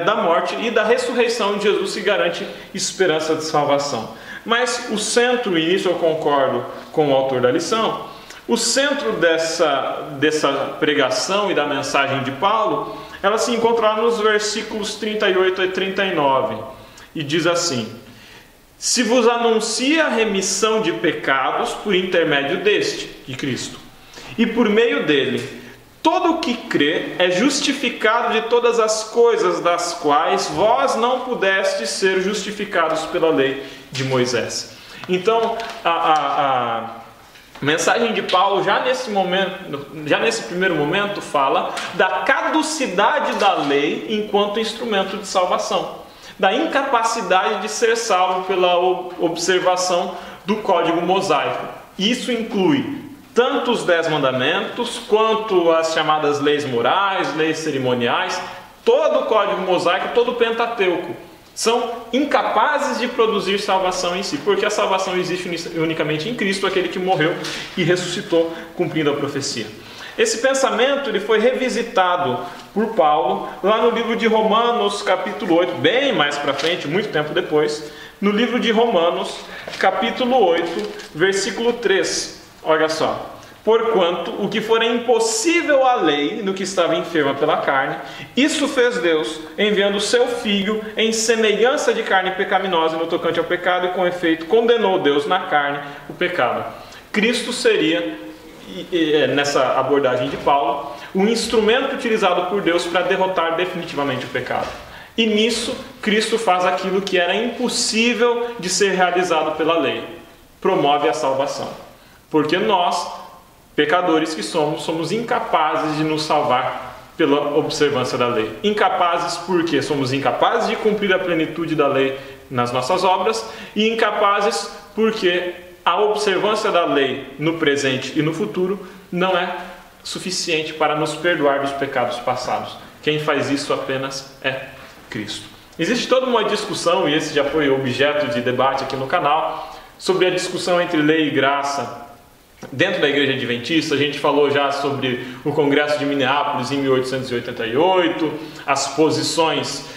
da morte e da ressurreição de Jesus, que garante esperança de salvação. Mas o centro, e nisso eu concordo com o autor da lição, o centro dessa pregação e da mensagem de Paulo, ela se encontra lá nos versículos 38 e 39, e diz assim: se vos anuncia a remissão de pecados por intermédio deste, de Cristo, e por meio dele todo o que crê é justificado de todas as coisas das quais vós não pudestes ser justificados pela lei de Moisés. Então, a mensagem de Paulo, já nesse primeiro momento, fala da caducidade da lei enquanto instrumento de salvação, da incapacidade de ser salvo pela observação do código mosaico. Isso inclui tanto os 10 mandamentos, quanto as chamadas leis morais, leis cerimoniais, todo o código mosaico, todo o Pentateuco, são incapazes de produzir salvação em si, porque a salvação existe unicamente em Cristo, aquele que morreu e ressuscitou, cumprindo a profecia. Esse pensamento ele foi revisitado por Paulo lá no livro de Romanos, capítulo 8, bem mais para frente, muito tempo depois, no livro de Romanos, capítulo 8, versículo 3. Olha só. Porquanto o que for impossível à lei, no que estava enferma pela carne, isso fez Deus, enviando o seu Filho em semelhança de carne pecaminosa no tocante ao pecado, e com efeito condenou Deus na carne o pecado. Cristo seria, nessa abordagem de Paulo, um instrumento utilizado por Deus para derrotar definitivamente o pecado. E nisso, Cristo faz aquilo que era impossível de ser realizado pela lei. Promove a salvação. Porque nós, pecadores que somos incapazes de nos salvar pela observância da lei. Incapazes porque somos incapazes de cumprir a plenitude da lei nas nossas obras, e incapazes porque a observância da lei no presente e no futuro não é suficiente para nos perdoar dos pecados passados. Quem faz isso apenas é Cristo. Existe toda uma discussão, e esse já foi objeto de debate aqui no canal, sobre a discussão entre lei e graça dentro da Igreja Adventista. A gente falou já sobre o Congresso de Minneapolis em 1888, as posições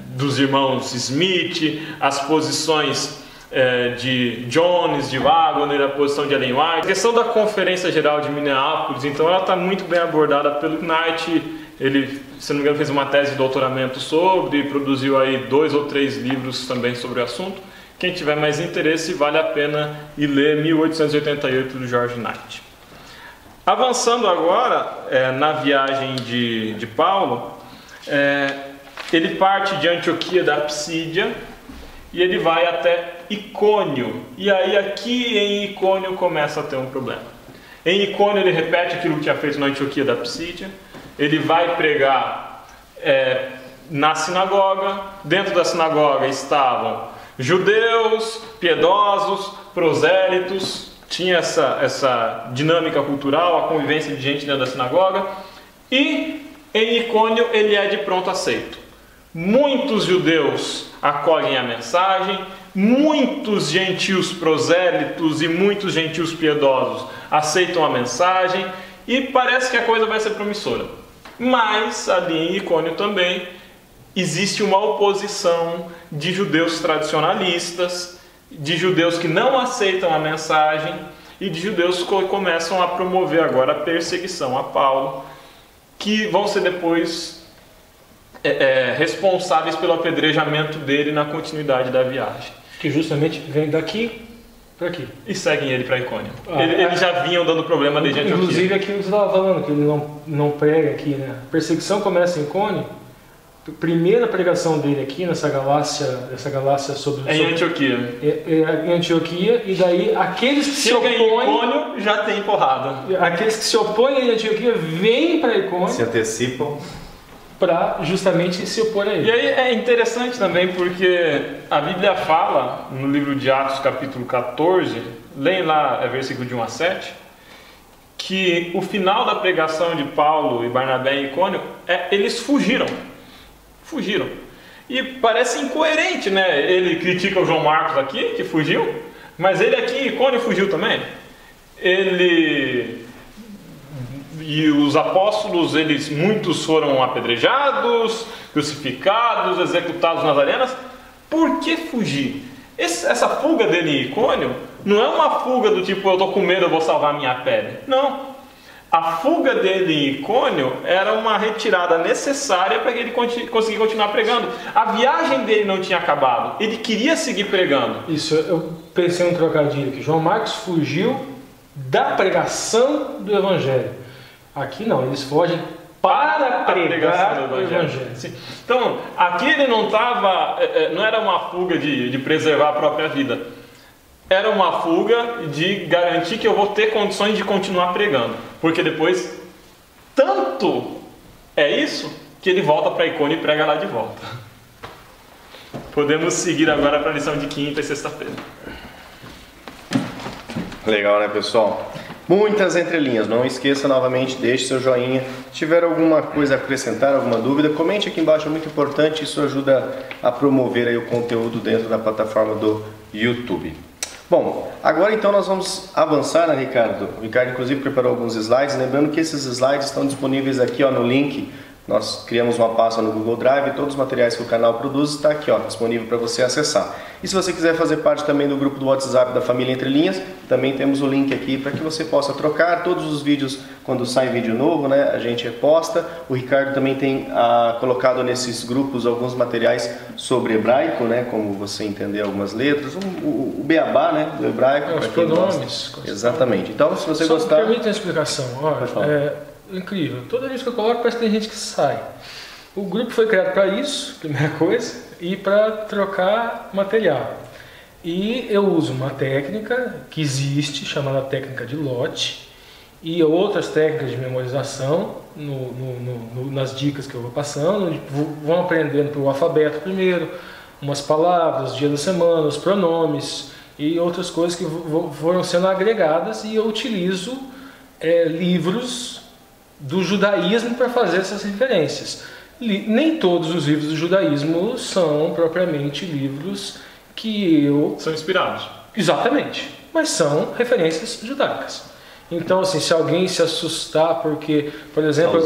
dos irmãos Smith, as posições de Jones, de Wagner, a posição de Ellen White. A questão da Conferência Geral de Minneapolis, então, ela está muito bem abordada pelo Knight. Ele, se não me engano, fez uma tese de doutoramento sobre, e produziu aí 2 ou 3 livros também sobre o assunto. Quem tiver mais interesse, vale a pena ir ler 1888 do George Knight. Avançando agora na viagem de Paulo, ele parte de Antioquia da Psídia e ele vai até Icônio. E aí aqui em Icônio começa a ter um problema. Em Icônio ele repete aquilo que tinha feito na Antioquia da Psídia. Ele vai pregar na sinagoga. Dentro da sinagoga estavam judeus, piedosos, prosélitos. Tinha essa dinâmica cultural, a convivência de gente dentro da sinagoga. E em Icônio ele é de pronto aceito. Muitos judeus acolhem a mensagem, muitos gentios prosélitos e muitos gentios piedosos aceitam a mensagem, e parece que a coisa vai ser promissora. Mas ali em Icônio também existe uma oposição de judeus tradicionalistas, de judeus que não aceitam a mensagem e de judeus que começam a promover agora a perseguição a Paulo, que vão ser depois responsáveis pelo apedrejamento dele na continuidade da viagem. Que justamente vem daqui para aqui. E seguem ele para Icônio. Eles já vinham dando problema desde Antioquia. Inclusive aquilo que você estava falando, que ele não prega aqui, né? A perseguição começa em Icônio. Primeira pregação dele aqui nessa galáxia sobre em Antioquia. Em Antioquia, e daí aqueles que se opõem em Icônio já tem porrada. Aqueles que se opõem a Antioquia vêm para Icônio. Se antecipam para justamente se opor a ele. E aí é interessante também porque a Bíblia fala no livro de Atos capítulo 14, leem lá versículo de 1 a 7, que o final da pregação de Paulo e Barnabé em Icônio eles fugiram. E parece incoerente, né? Ele critica o João Marcos aqui, que fugiu, mas ele aqui em Icônio fugiu também. E os apóstolos, muitos foram apedrejados, crucificados, executados nas arenas. Por que fugir? Essa fuga dele em Icônio não é uma fuga do tipo, eu estou com medo, eu vou salvar minha pele. Não. A fuga dele em Icônio era uma retirada necessária para que ele conseguir continuar pregando. A viagem dele não tinha acabado. Ele queria seguir pregando. Isso, eu pensei em um trocadilho aqui. João Marcos fugiu da pregação do Evangelho. Aqui não, eles fogem para pregar o Evangelho. Sim. Então, aqui ele não era uma fuga de preservar a própria vida. Era uma fuga de garantir que eu vou ter condições de continuar pregando. Porque depois, tanto é isso, que ele volta para Icônio e prega lá de volta. Podemos seguir agora para a lição de quinta e sexta-feira. Legal, né, pessoal? Muitas entrelinhas. Não esqueça novamente, deixe seu joinha. Se tiver alguma coisa a acrescentar, alguma dúvida, comente aqui embaixo, é muito importante. Isso ajuda a promover aí o conteúdo dentro da plataforma do YouTube. Bom, agora então nós vamos avançar, né, Ricardo? O Ricardo inclusive preparou alguns slides, lembrando que esses slides estão disponíveis aqui, ó, no link. Nós criamos uma pasta no Google Drive, todos os materiais que o canal produz está aqui, ó, disponível para você acessar. E se você quiser fazer parte também do grupo do WhatsApp da Família Entre Linhas, também temos o link aqui para que você possa trocar todos os vídeos. Quando sai vídeo novo, né, a gente reposta. O Ricardo também tem colocado nesses grupos alguns materiais sobre hebraico, né, como você entender algumas letras, o beabá, né, do hebraico. Os pronomes. Exatamente. Então, se você gostar... Permite a explicação. Olha, incrível. Toda vez que eu coloco, parece que tem gente que sai. O grupo foi criado para isso, primeira coisa, e para trocar material. E eu uso uma técnica que existe, chamada técnica de lote, e outras técnicas de memorização nas dicas que eu vou passando. Vão aprendendo pelo alfabeto primeiro, umas palavras, dia da semana, os pronomes e outras coisas que foram sendo agregadas, e eu utilizo livros do judaísmo para fazer essas referências. Nem todos os livros do judaísmo são propriamente livros que eu... São inspirados. Exatamente, mas são referências judaicas. Então, assim, se alguém se assustar porque, por exemplo,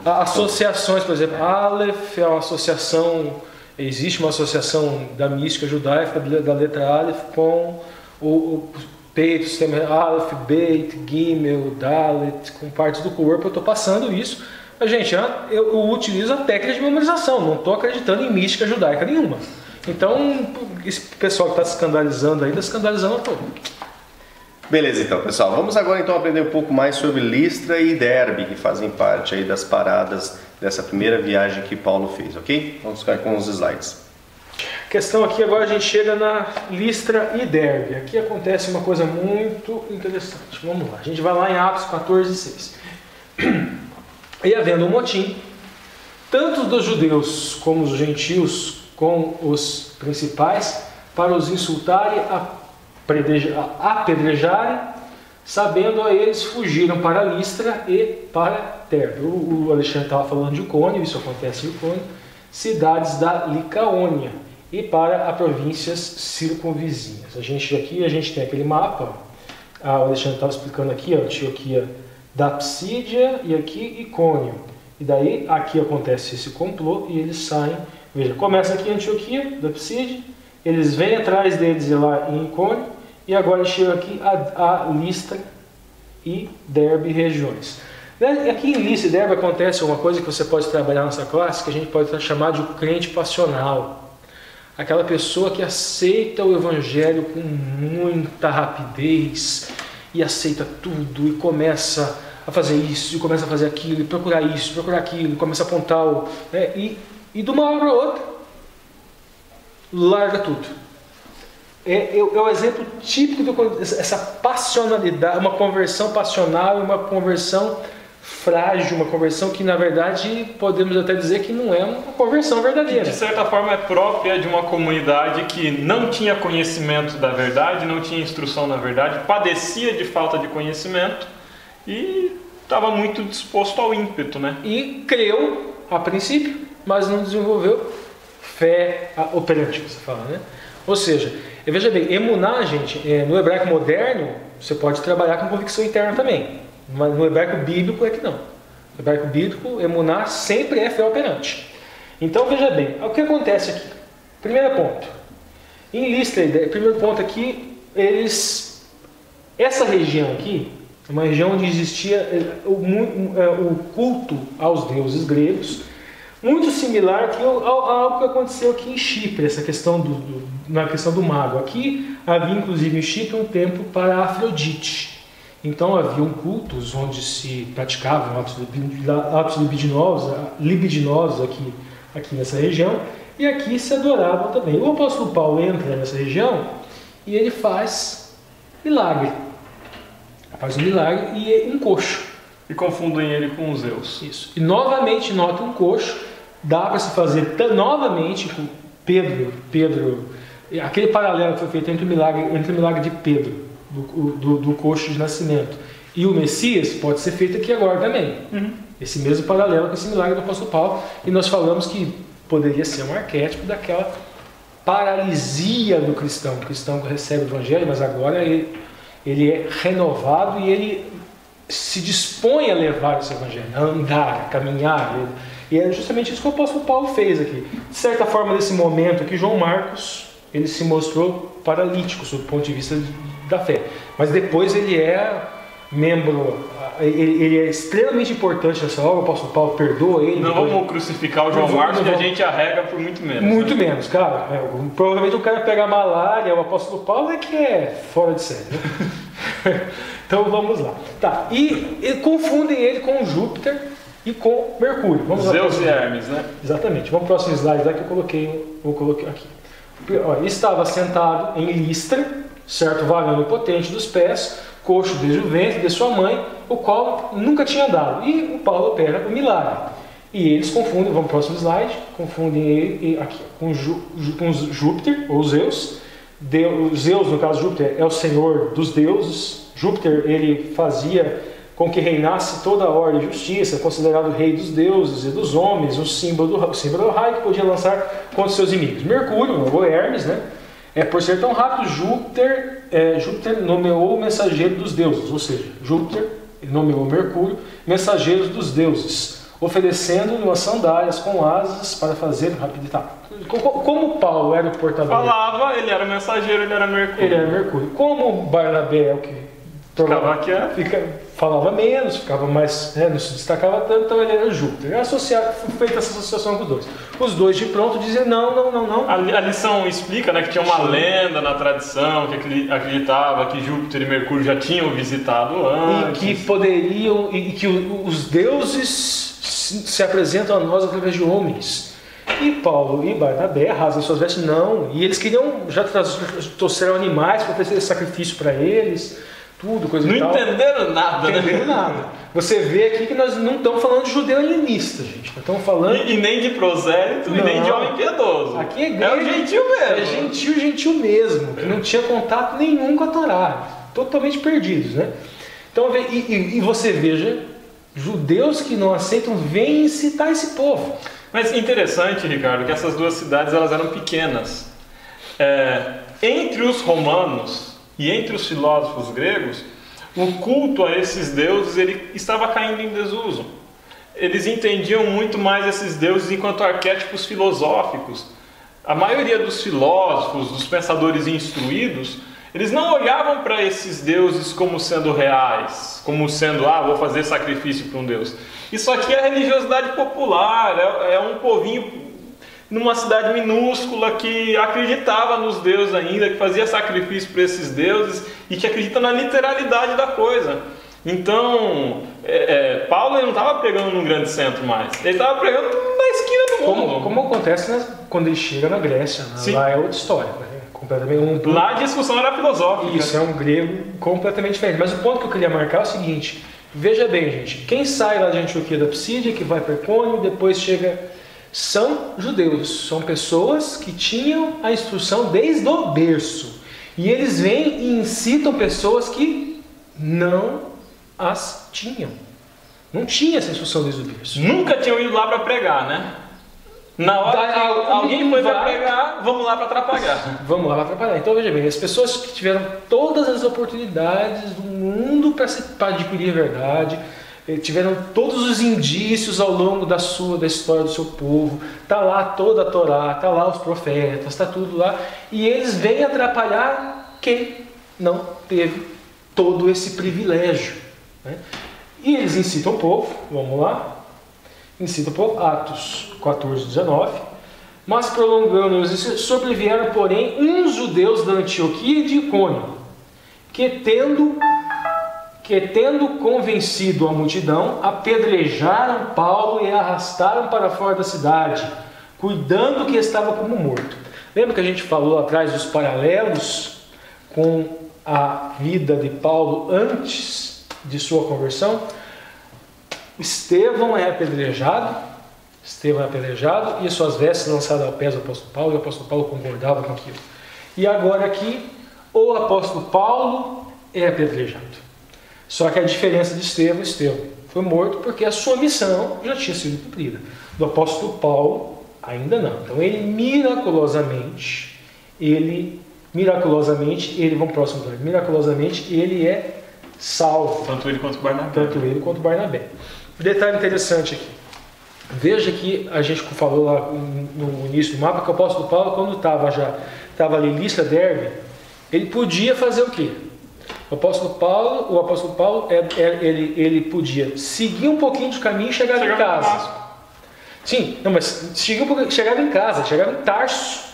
associações, por exemplo, Aleph é uma associação, existe uma associação da mística judaica, da letra Aleph, com o peito, sistema Aleph, Beit, Gimel, Dalet, com partes do corpo. Eu estou passando isso, mas, gente, eu utilizo a técnica de memorização, não estou acreditando em mística judaica nenhuma. Então, esse pessoal que está se escandalizando aí, está escandalizando a todo. Beleza, então, pessoal. Vamos agora então aprender um pouco mais sobre Listra e Derbe, que fazem parte aí das paradas dessa primeira viagem que Paulo fez, ok? Vamos ficar com os slides. A questão aqui, agora a gente chega na Listra e Derbe. Aqui acontece uma coisa muito interessante. Vamos lá, a gente vai lá em Atos 14:6. E havendo um motim, tanto dos judeus como os gentios, com os principais, para os insultarem, apedrejarem, sabendo a eles, fugiram para Listra e para Derbe. O Alexandre estava falando de Icônio, isso acontece em Icônio, cidades da Licaônia, e para as províncias circunvizinhas. A gente tem aquele mapa, o Alexandre estava explicando aqui, Antioquia da Psídia e aqui Icônio. E daí aqui acontece esse complô e eles saem. Veja, começa aqui em Antioquia da Psídia, eles vêm atrás deles lá em Icônio, e agora chegam aqui a Listra e Derbe regiões. Aqui em Listra e Derbe acontece uma coisa que você pode trabalhar nessa classe, que a gente pode chamar de crente passional. Aquela pessoa que aceita o Evangelho com muita rapidez, e aceita tudo, e começa a fazer isso, e começa a fazer aquilo, e procurar isso, procurar aquilo, e começa a apontar e de uma hora para outra, larga tudo. É o exemplo típico dessa passionalidade, uma conversão passional, uma conversão frágil, uma conversão que, na verdade, podemos até dizer que não é uma conversão verdadeira. De certa forma é própria de uma comunidade que não tinha conhecimento da verdade, não tinha instrução na verdade, padecia de falta de conhecimento e estava muito disposto ao ímpeto, né? E creu a princípio, mas não desenvolveu fé operante, que você fala, né? Ou seja, veja bem, emuná, gente, no hebraico moderno, você pode trabalhar com convicção interna também, mas no hebraico bíblico é que não. No hebraico bíblico, emuná sempre é fé operante. Então, veja bem, o que acontece aqui? Primeiro ponto. Em Listra, primeiro ponto aqui, essa região aqui, é uma região onde existia o culto aos deuses gregos, muito similar ao que aconteceu aqui em Chipre, essa questão na questão do mago. Aqui havia inclusive em Chipre um templo para Afrodite. Então haviam cultos onde se praticavam atos libidinosos aqui nessa região, e aqui se adoravam também. O apóstolo Paulo entra nessa região e ele faz milagre. Faz um milagre e é um coxo. E confundem ele com os Zeus. Isso. E novamente nota um coxo. Dá para se fazer novamente com Pedro, aquele paralelo que foi feito entre o milagre de Pedro, do coxo de nascimento, e o Messias, pode ser feito aqui agora também. Uhum. Esse mesmo paralelo com esse milagre do apóstolo Paulo, e nós falamos que poderia ser um arquétipo paralisia do cristão. O cristão recebe o evangelho, mas agora ele é renovado e ele se dispõe a levar esse evangelho, a andar, a caminhar. E é justamente isso que o apóstolo Paulo fez aqui. De certa forma, nesse momento aqui, João Marcos, ele se mostrou paralítico, sob o ponto de vista da fé. Mas depois ele é membro, ele é extremamente importante nessa obra. O apóstolo Paulo perdoa ele. Não depois... vamos crucificar o João Marcos, que a gente arrega por muito menos. Muito menos, cara. Provavelmente o cara pegar malária, o apóstolo Paulo é que é fora de série. Né? Então vamos lá. Tá. E confundem ele com Júpiter e com Mercúrio. Vamos Zeus e Hermes, né? Exatamente. Vamos para o próximo slide lá que eu coloquei aqui. Estava sentado em Listra, certo varão impotente dos pés, coxo desde o ventre de sua mãe, o qual nunca tinha andado. E o Paulo opera o milagre. E eles confundem, vamos para o próximo slide, confundem ele aqui com Júpiter, ou Zeus. Zeus, no caso Júpiter, é o senhor dos deuses. Júpiter, ele fazia com que reinasse toda a ordem e justiça, considerado o rei dos deuses e dos homens, o símbolo do raio que podia lançar contra seus inimigos. Mercúrio, ou Hermes, né? Por ser tão rápido, Júpiter nomeou o mensageiro dos deuses, ou seja, Júpiter nomeou Mercúrio mensageiro dos deuses, oferecendo-lhe umas sandálias com asas para fazer rapidez. Como Paulo era o portador? Falava, ele era mensageiro, ele era Mercúrio. Ele era Mercúrio. Como Barnabé é o que falava menos, ficava mais, não se destacava tanto, então ele era Júpiter. Feita essa associação com os dois. Os dois de pronto diziam não. A lição explica, né, que tinha uma lenda na tradição que acreditava que Júpiter e Mercúrio já tinham visitado antes. E que os deuses se apresentam a nós através de homens. E Paulo e Barnabé rasgam suas vestes, não. E eles já trouxeram animais para oferecer sacrifício para eles. Tudo, coisa não e tal. Entenderam nada, né? Entenderam nada. Você vê aqui que nós não estamos falando de judeu helenista, gente. Nós estamos falando... E nem de prosélito, e nem de homem piedoso. Aqui é grego. É o gentil mesmo. É gentil mesmo, que não tinha contato nenhum com a Torá. Totalmente perdidos, né? Então, e você veja, judeus que não aceitam vêm incitar esse povo. Mas interessante, Ricardo, que essas duas cidades elas eram pequenas. Entre os romanos e entre os filósofos gregos, o culto a esses deuses ele estava caindo em desuso. Eles entendiam muito mais esses deuses enquanto arquétipos filosóficos. A maioria dos filósofos, dos pensadores instruídos, eles não olhavam para esses deuses como sendo reais, como sendo, vou fazer sacrifício para um deus. Isso aqui é religiosidade popular, é um povinho numa cidade minúscula que acreditava nos deuses ainda, que fazia sacrifício para esses deuses e que acredita na literalidade da coisa. Então, Paulo ele não estava pregando num grande centro mais, ele estava pregando na esquina do mundo. Como acontece quando ele chega na Grécia, né? Lá é outra história, né? Completamente Lá a discussão era filosófica. Isso, é um grego completamente diferente. Mas o ponto que eu queria marcar é o seguinte, veja bem, gente, quem sai lá de Antioquia da Psídia, que vai para Icônio, depois chega... São judeus, são pessoas que tinham a instrução desde o berço. E eles vêm e incitam pessoas que não as tinham. Não tinha essa instrução desde o berço. Nunca tinham ido lá para pregar, né? Na hora que alguém foi para pregar, vamos lá para atrapalhar. Vamos lá para atrapalhar. Então veja bem, as pessoas que tiveram todas as oportunidades do mundo para adquirir a verdade, tiveram todos os indícios ao longo da história do seu povo, está lá toda a Torá, está lá os profetas, está tudo lá, e eles vêm atrapalhar quem não teve todo esse privilégio, né? E eles incitam o povo, vamos lá, incitam o povo, Atos 14, 19, mas prolongando-os, sobrevieram, porém, uns judeus da Antioquia e de Icônio, que tendo convencido a multidão, apedrejaram Paulo e arrastaram para fora da cidade, cuidando que estava como morto. Lembra que a gente falou atrás dos paralelos com a vida de Paulo antes de sua conversão? Estevão é apedrejado e suas vestes lançadas aos pés do apóstolo Paulo, e o apóstolo Paulo concordava com aquilo. E agora aqui, o apóstolo Paulo é apedrejado. Só que a diferença de Estevão foi morto porque a sua missão já tinha sido cumprida. Do apóstolo Paulo, ainda não. Então ele miraculosamente ele miraculosamente, ele vamos próximo slide, miraculosamente ele é salvo. Tanto ele quanto Barnabé. Tanto ele quanto Barnabé. Detalhe interessante aqui. Veja que a gente falou lá no início do mapa que o apóstolo Paulo, quando estava ali em Listra, Derbe, ele podia fazer o quê? O apóstolo Paulo ele podia seguir um pouquinho de caminho e chegar em casa. Sim, não, mas chegava em casa, chegava em Tarso.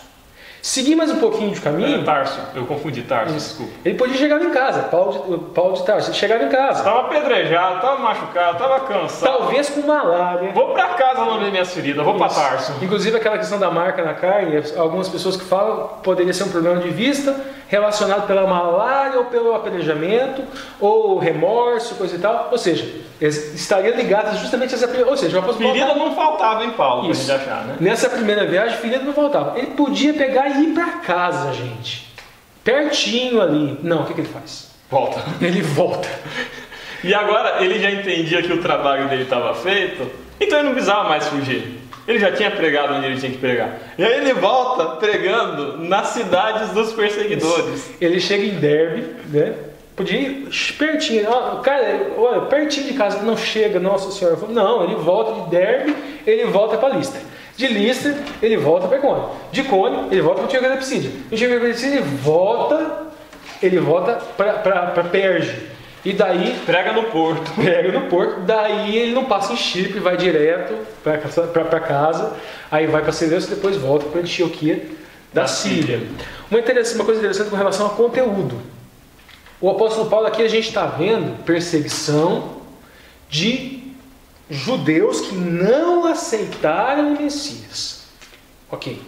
Seguir mais um pouquinho de caminho. Tarso, eu confundi Tarso, desculpa. Ele podia chegar em casa, Paulo de Tarso, ele chegava em casa. Estava apedrejado, estava machucado, estava cansado. Talvez com malária. Vou para casa lamber minhas feridas, vou para Tarso. Inclusive aquela questão da marca na carne, algumas pessoas que falam poderia ser um problema de vista relacionado pela malária ou pelo apedrejamento ou remorso, coisa e tal. Ou seja, estariam ligadas justamente a essa. Ou seja, o apóstolo ferida não faltava em Paulo, pra gente achar, né? Nessa primeira viagem, ferida não faltava. Ele podia pegar e ir para casa, gente. Pertinho ali. Não, o que ele faz? Volta. Ele volta. E agora ele já entendia que o trabalho dele estava feito, então ele não precisava mais fugir. Ele já tinha pregado onde ele tinha que pregar. E aí ele volta pregando nas cidades dos perseguidores. Ele chega em Derbe, né? Podia ir pertinho. Cara, olha, pertinho de casa. Não chega, Nossa Senhora. Não, ele volta de Derbe, ele volta para Listra. De Listra, ele volta para Icônio. De Icônio, ele volta para Antíoco da Psídia. De Antíoco da Psídia, ele volta para Perge. E daí... Prega no porto. Daí ele não passa em Chipre, vai direto para casa. Aí vai para Seleucia e depois volta para Antioquia da Síria. Uma coisa interessante com relação ao conteúdo. O apóstolo Paulo aqui a gente está vendo perseguição de judeus que não aceitaram o Messias. Ok.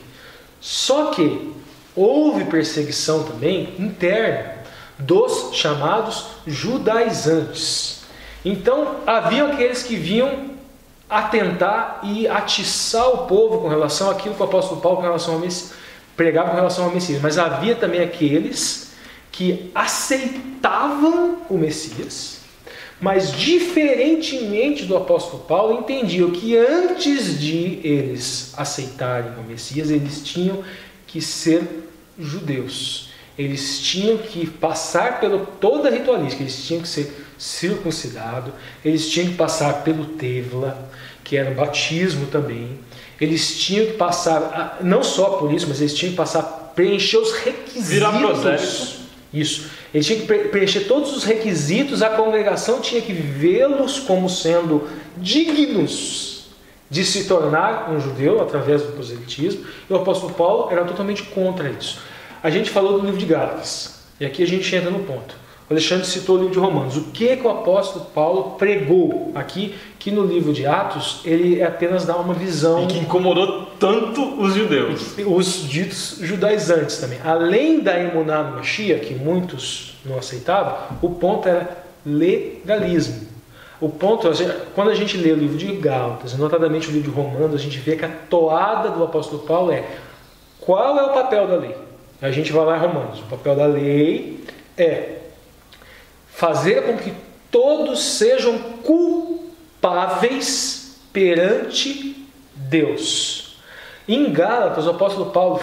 Só que houve perseguição também interna dos chamados judaizantes. Então, havia aqueles que vinham atentar e atiçar o povo com relação àquilo que o apóstolo Paulo pregava com relação ao Messias. Mas havia também aqueles que aceitavam o Messias, mas diferentemente do apóstolo Paulo, entendiam que antes de eles aceitarem o Messias, eles tinham que ser judeus. Eles tinham que passar pela toda a ritualística, eles tinham que ser circuncidados, eles tinham que passar pelo Tevla, que era o batismo também. Eles tinham que passar, não só por isso, mas eles tinham que passar, preencher os requisitos. Virar prosélito. Isso. Eles tinham que preencher todos os requisitos, a congregação tinha que vê-los como sendo dignos de se tornar um judeu através do proselitismo, e o apóstolo Paulo era totalmente contra isso. A gente falou do livro de Gálatas, e aqui a gente entra no ponto. O Alexandre citou o livro de Romanos. O que o apóstolo Paulo pregou aqui, que no livro de Atos, ele apenas dá uma visão... E que incomodou tanto os judeus. Os ditos judaizantes também. Além da emuná no Mashiach, que muitos não aceitavam, o ponto era legalismo. O ponto, quando a gente lê o livro de Gálatas, notadamente o livro de Romanos, a gente vê que a toada do apóstolo Paulo é: qual é o papel da lei? A gente vai lá em Romanos. O papel da lei é fazer com que todos sejam culpáveis perante Deus. Em Gálatas, o apóstolo Paulo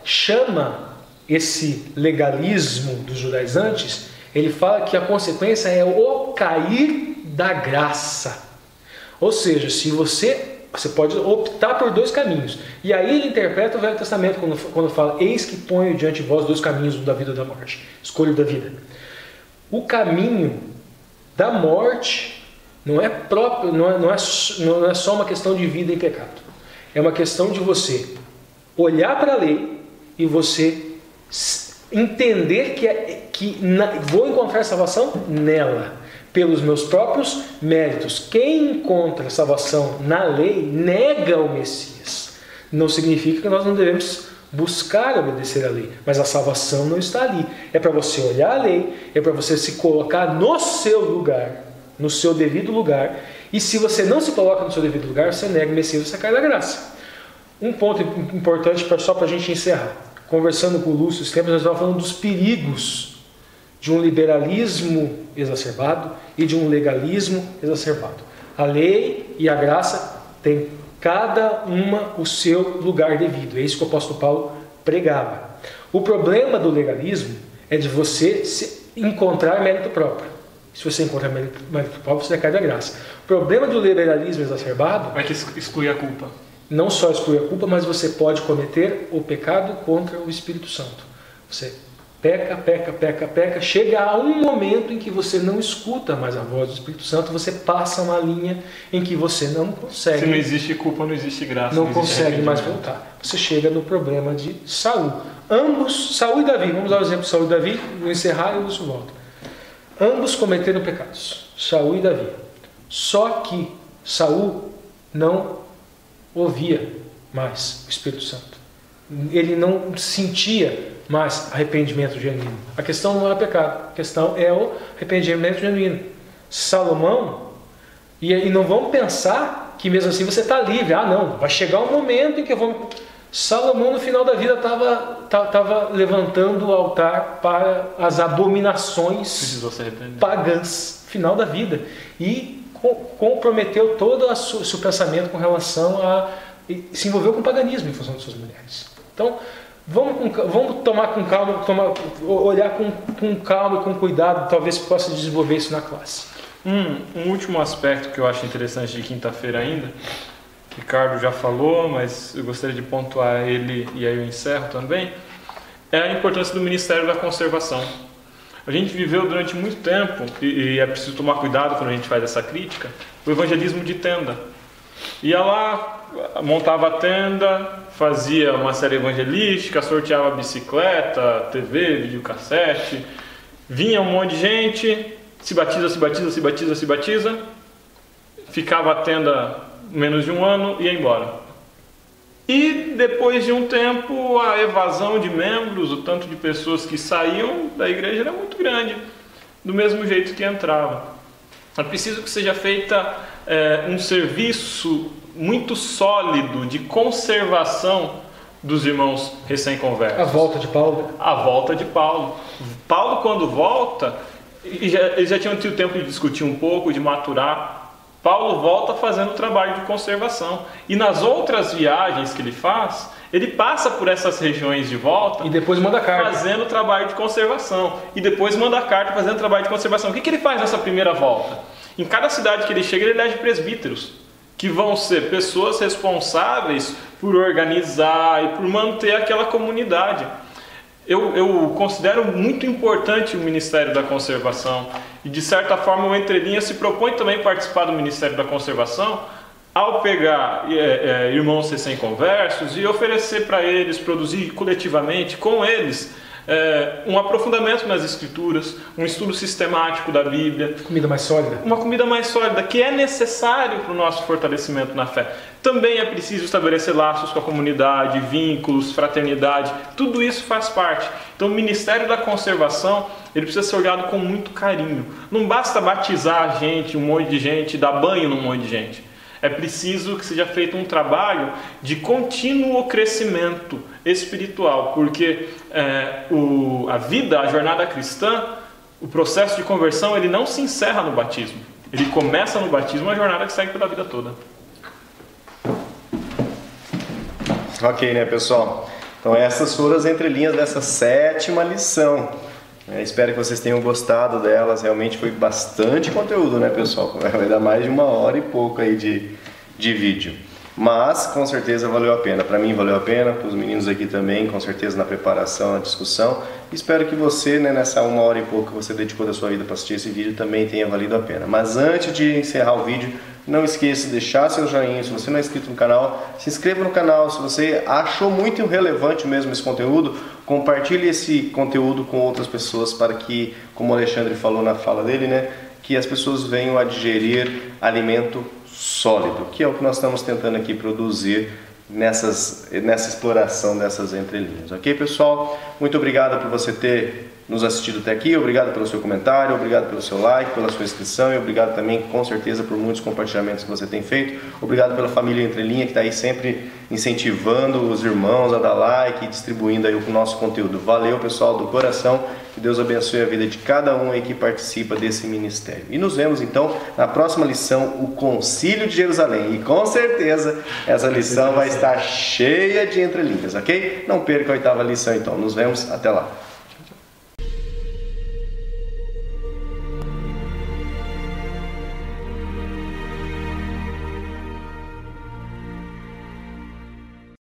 chama esse legalismo dos judaizantes, ele fala que a consequência é o cair da graça. Ou seja, se você pode optar por dois caminhos. E aí ele interpreta o Velho Testamento quando fala: eis que ponho diante de vós dois caminhos, o da vida e o da morte. Escolha da vida. O caminho da morte não é próprio, não é só uma questão de vida e pecado. É uma questão de você olhar para a lei e você entender que vou encontrar salvação nela, pelos meus próprios méritos. Quem encontra salvação na lei nega o Messias. Não significa que nós não devemos buscar obedecer a lei, mas a salvação não está ali. É para você olhar a lei, é para você se colocar no seu lugar, no seu devido lugar, e se você não se coloca no seu devido lugar, você nega o Messias, você cai da graça. Um ponto importante só para a gente encerrar. Conversando com o Lúcio, esses tempos, nós estávamos falando dos perigos de um liberalismo exacerbado e de um legalismo exacerbado. A lei e a graça têm cada uma o seu lugar devido. É isso que o apóstolo Paulo pregava. O problema do legalismo é de você encontrar mérito próprio. Se você encontrar mérito próprio, você cai da graça. O problema do liberalismo exacerbado é que exclui a culpa. Não só exclui a culpa, mas você pode cometer o pecado contra o Espírito Santo. Você peca, chega a um momento em que você não escuta mais a voz do Espírito Santo, você passa uma linha em que você não consegue... Se não existe culpa, não existe graça. Não consegue mais voltar. Você chega no problema de Saul. Ambos, Saul e Davi, vamos dar o exemplo de Saul e Davi, vou encerrar e isso volta. Ambos cometeram pecados, Saul e Davi. Só que Saul não ouvia mais o Espírito Santo. Ele não sentia mais arrependimento genuíno. A questão não é o pecado, a questão é o arrependimento genuíno. Salomão, e não vamos pensar que mesmo assim você está livre. Ah, não, vai chegar um momento em que eu vou... Salomão, no final da vida, estava levantando o altar para as abominações pagãs, final da vida. E comprometeu todo o seu pensamento com relação a... se envolveu com o paganismo em função de suas mulheres. Então, vamos tomar com calma, olhar com calma e com cuidado, talvez possa desenvolver isso na classe. Um último aspecto que eu acho interessante de quinta-feira ainda, Ricardo já falou, mas eu gostaria de pontuar ele e aí eu encerro também, é a importância do Ministério da Conservação. A gente viveu durante muito tempo, e é preciso tomar cuidado quando a gente faz essa crítica, o evangelismo de tenda. Ia lá, montava a tenda, fazia uma série evangelística, sorteava bicicleta, TV, videocassete, vinha um monte de gente, se batiza, ficava a tenda menos de um ano e ia embora. E depois de um tempo, a evasão de membros, o tanto de pessoas que saíam da igreja era muito grande, do mesmo jeito que entravam. É preciso que seja feita um serviço muito sólido de conservação dos irmãos recém-conversos. A volta de Paulo. A volta de Paulo. Paulo, quando volta, eles já tinham tido tempo de discutir um pouco, de maturar. Paulo volta fazendo o trabalho de conservação. E nas outras viagens que ele faz, ele passa por essas regiões de volta e depois manda carta, fazendo o trabalho de conservação. E depois manda carta fazendo o trabalho de conservação. O que ele faz nessa primeira volta? Em cada cidade que ele chega, ele elege presbíteros, que vão ser pessoas responsáveis por organizar e por manter aquela comunidade. Eu considero muito importante o Ministério da Conservação e, de certa forma, o Entre Linhas se propõe também participar do Ministério da Conservação ao pegar irmãos recém-conversos e oferecer para eles, produzir coletivamente com eles um aprofundamento nas Escrituras, um estudo sistemático da Bíblia. Comida mais sólida. Uma comida mais sólida, que é necessário para o nosso fortalecimento na fé. Também é preciso estabelecer laços com a comunidade, vínculos, fraternidade, tudo isso faz parte. Então o Ministério da Conservação, ele precisa ser olhado com muito carinho. Não basta batizar a gente, um monte de gente, dar banho num monte de gente. É preciso que seja feito um trabalho de contínuo crescimento espiritual, porque a vida, a jornada cristã, o processo de conversão, ele não se encerra no batismo. Ele começa no batismo, uma jornada que segue pela vida toda. Ok, né, pessoal? Então essas foram as entrelinhas dessa 7ª lição. Espero que vocês tenham gostado delas. Realmente foi bastante conteúdo, né, pessoal? Vai dar mais de 1 hora e pouco aí de vídeo. Mas com certeza valeu a pena. Para mim valeu a pena, para os meninos aqui também, com certeza na preparação, na discussão. Espero que você, né, nessa 1 hora e pouco que você dedicou da sua vida para assistir esse vídeo, também tenha valido a pena. Mas antes de encerrar o vídeo, não esqueça de deixar seu joinha. Se você não é inscrito no canal, se inscreva no canal. Se você achou muito relevante mesmo esse conteúdo, compartilhe esse conteúdo com outras pessoas para que, como o Alexandre falou na fala dele, né, que as pessoas venham a digerir alimento sólido, que é o que nós estamos tentando aqui produzir nessa exploração dessas entrelinhas. Ok, pessoal? Muito obrigado por você ter nos assistido até aqui, obrigado pelo seu comentário, obrigado pelo seu like, pela sua inscrição e obrigado também, com certeza, por muitos compartilhamentos que você tem feito. Obrigado pela família Entre Linhas que está aí sempre incentivando os irmãos a dar like e distribuindo aí o nosso conteúdo. Valeu, pessoal, do coração. Que Deus abençoe a vida de cada um aí que participa desse ministério. E nos vemos então na próxima lição, o Concílio de Jerusalém. E com certeza essa lição vai estar cheia de entrelinhas, ok? Não perca a 8ª lição então. Nos vemos, até lá.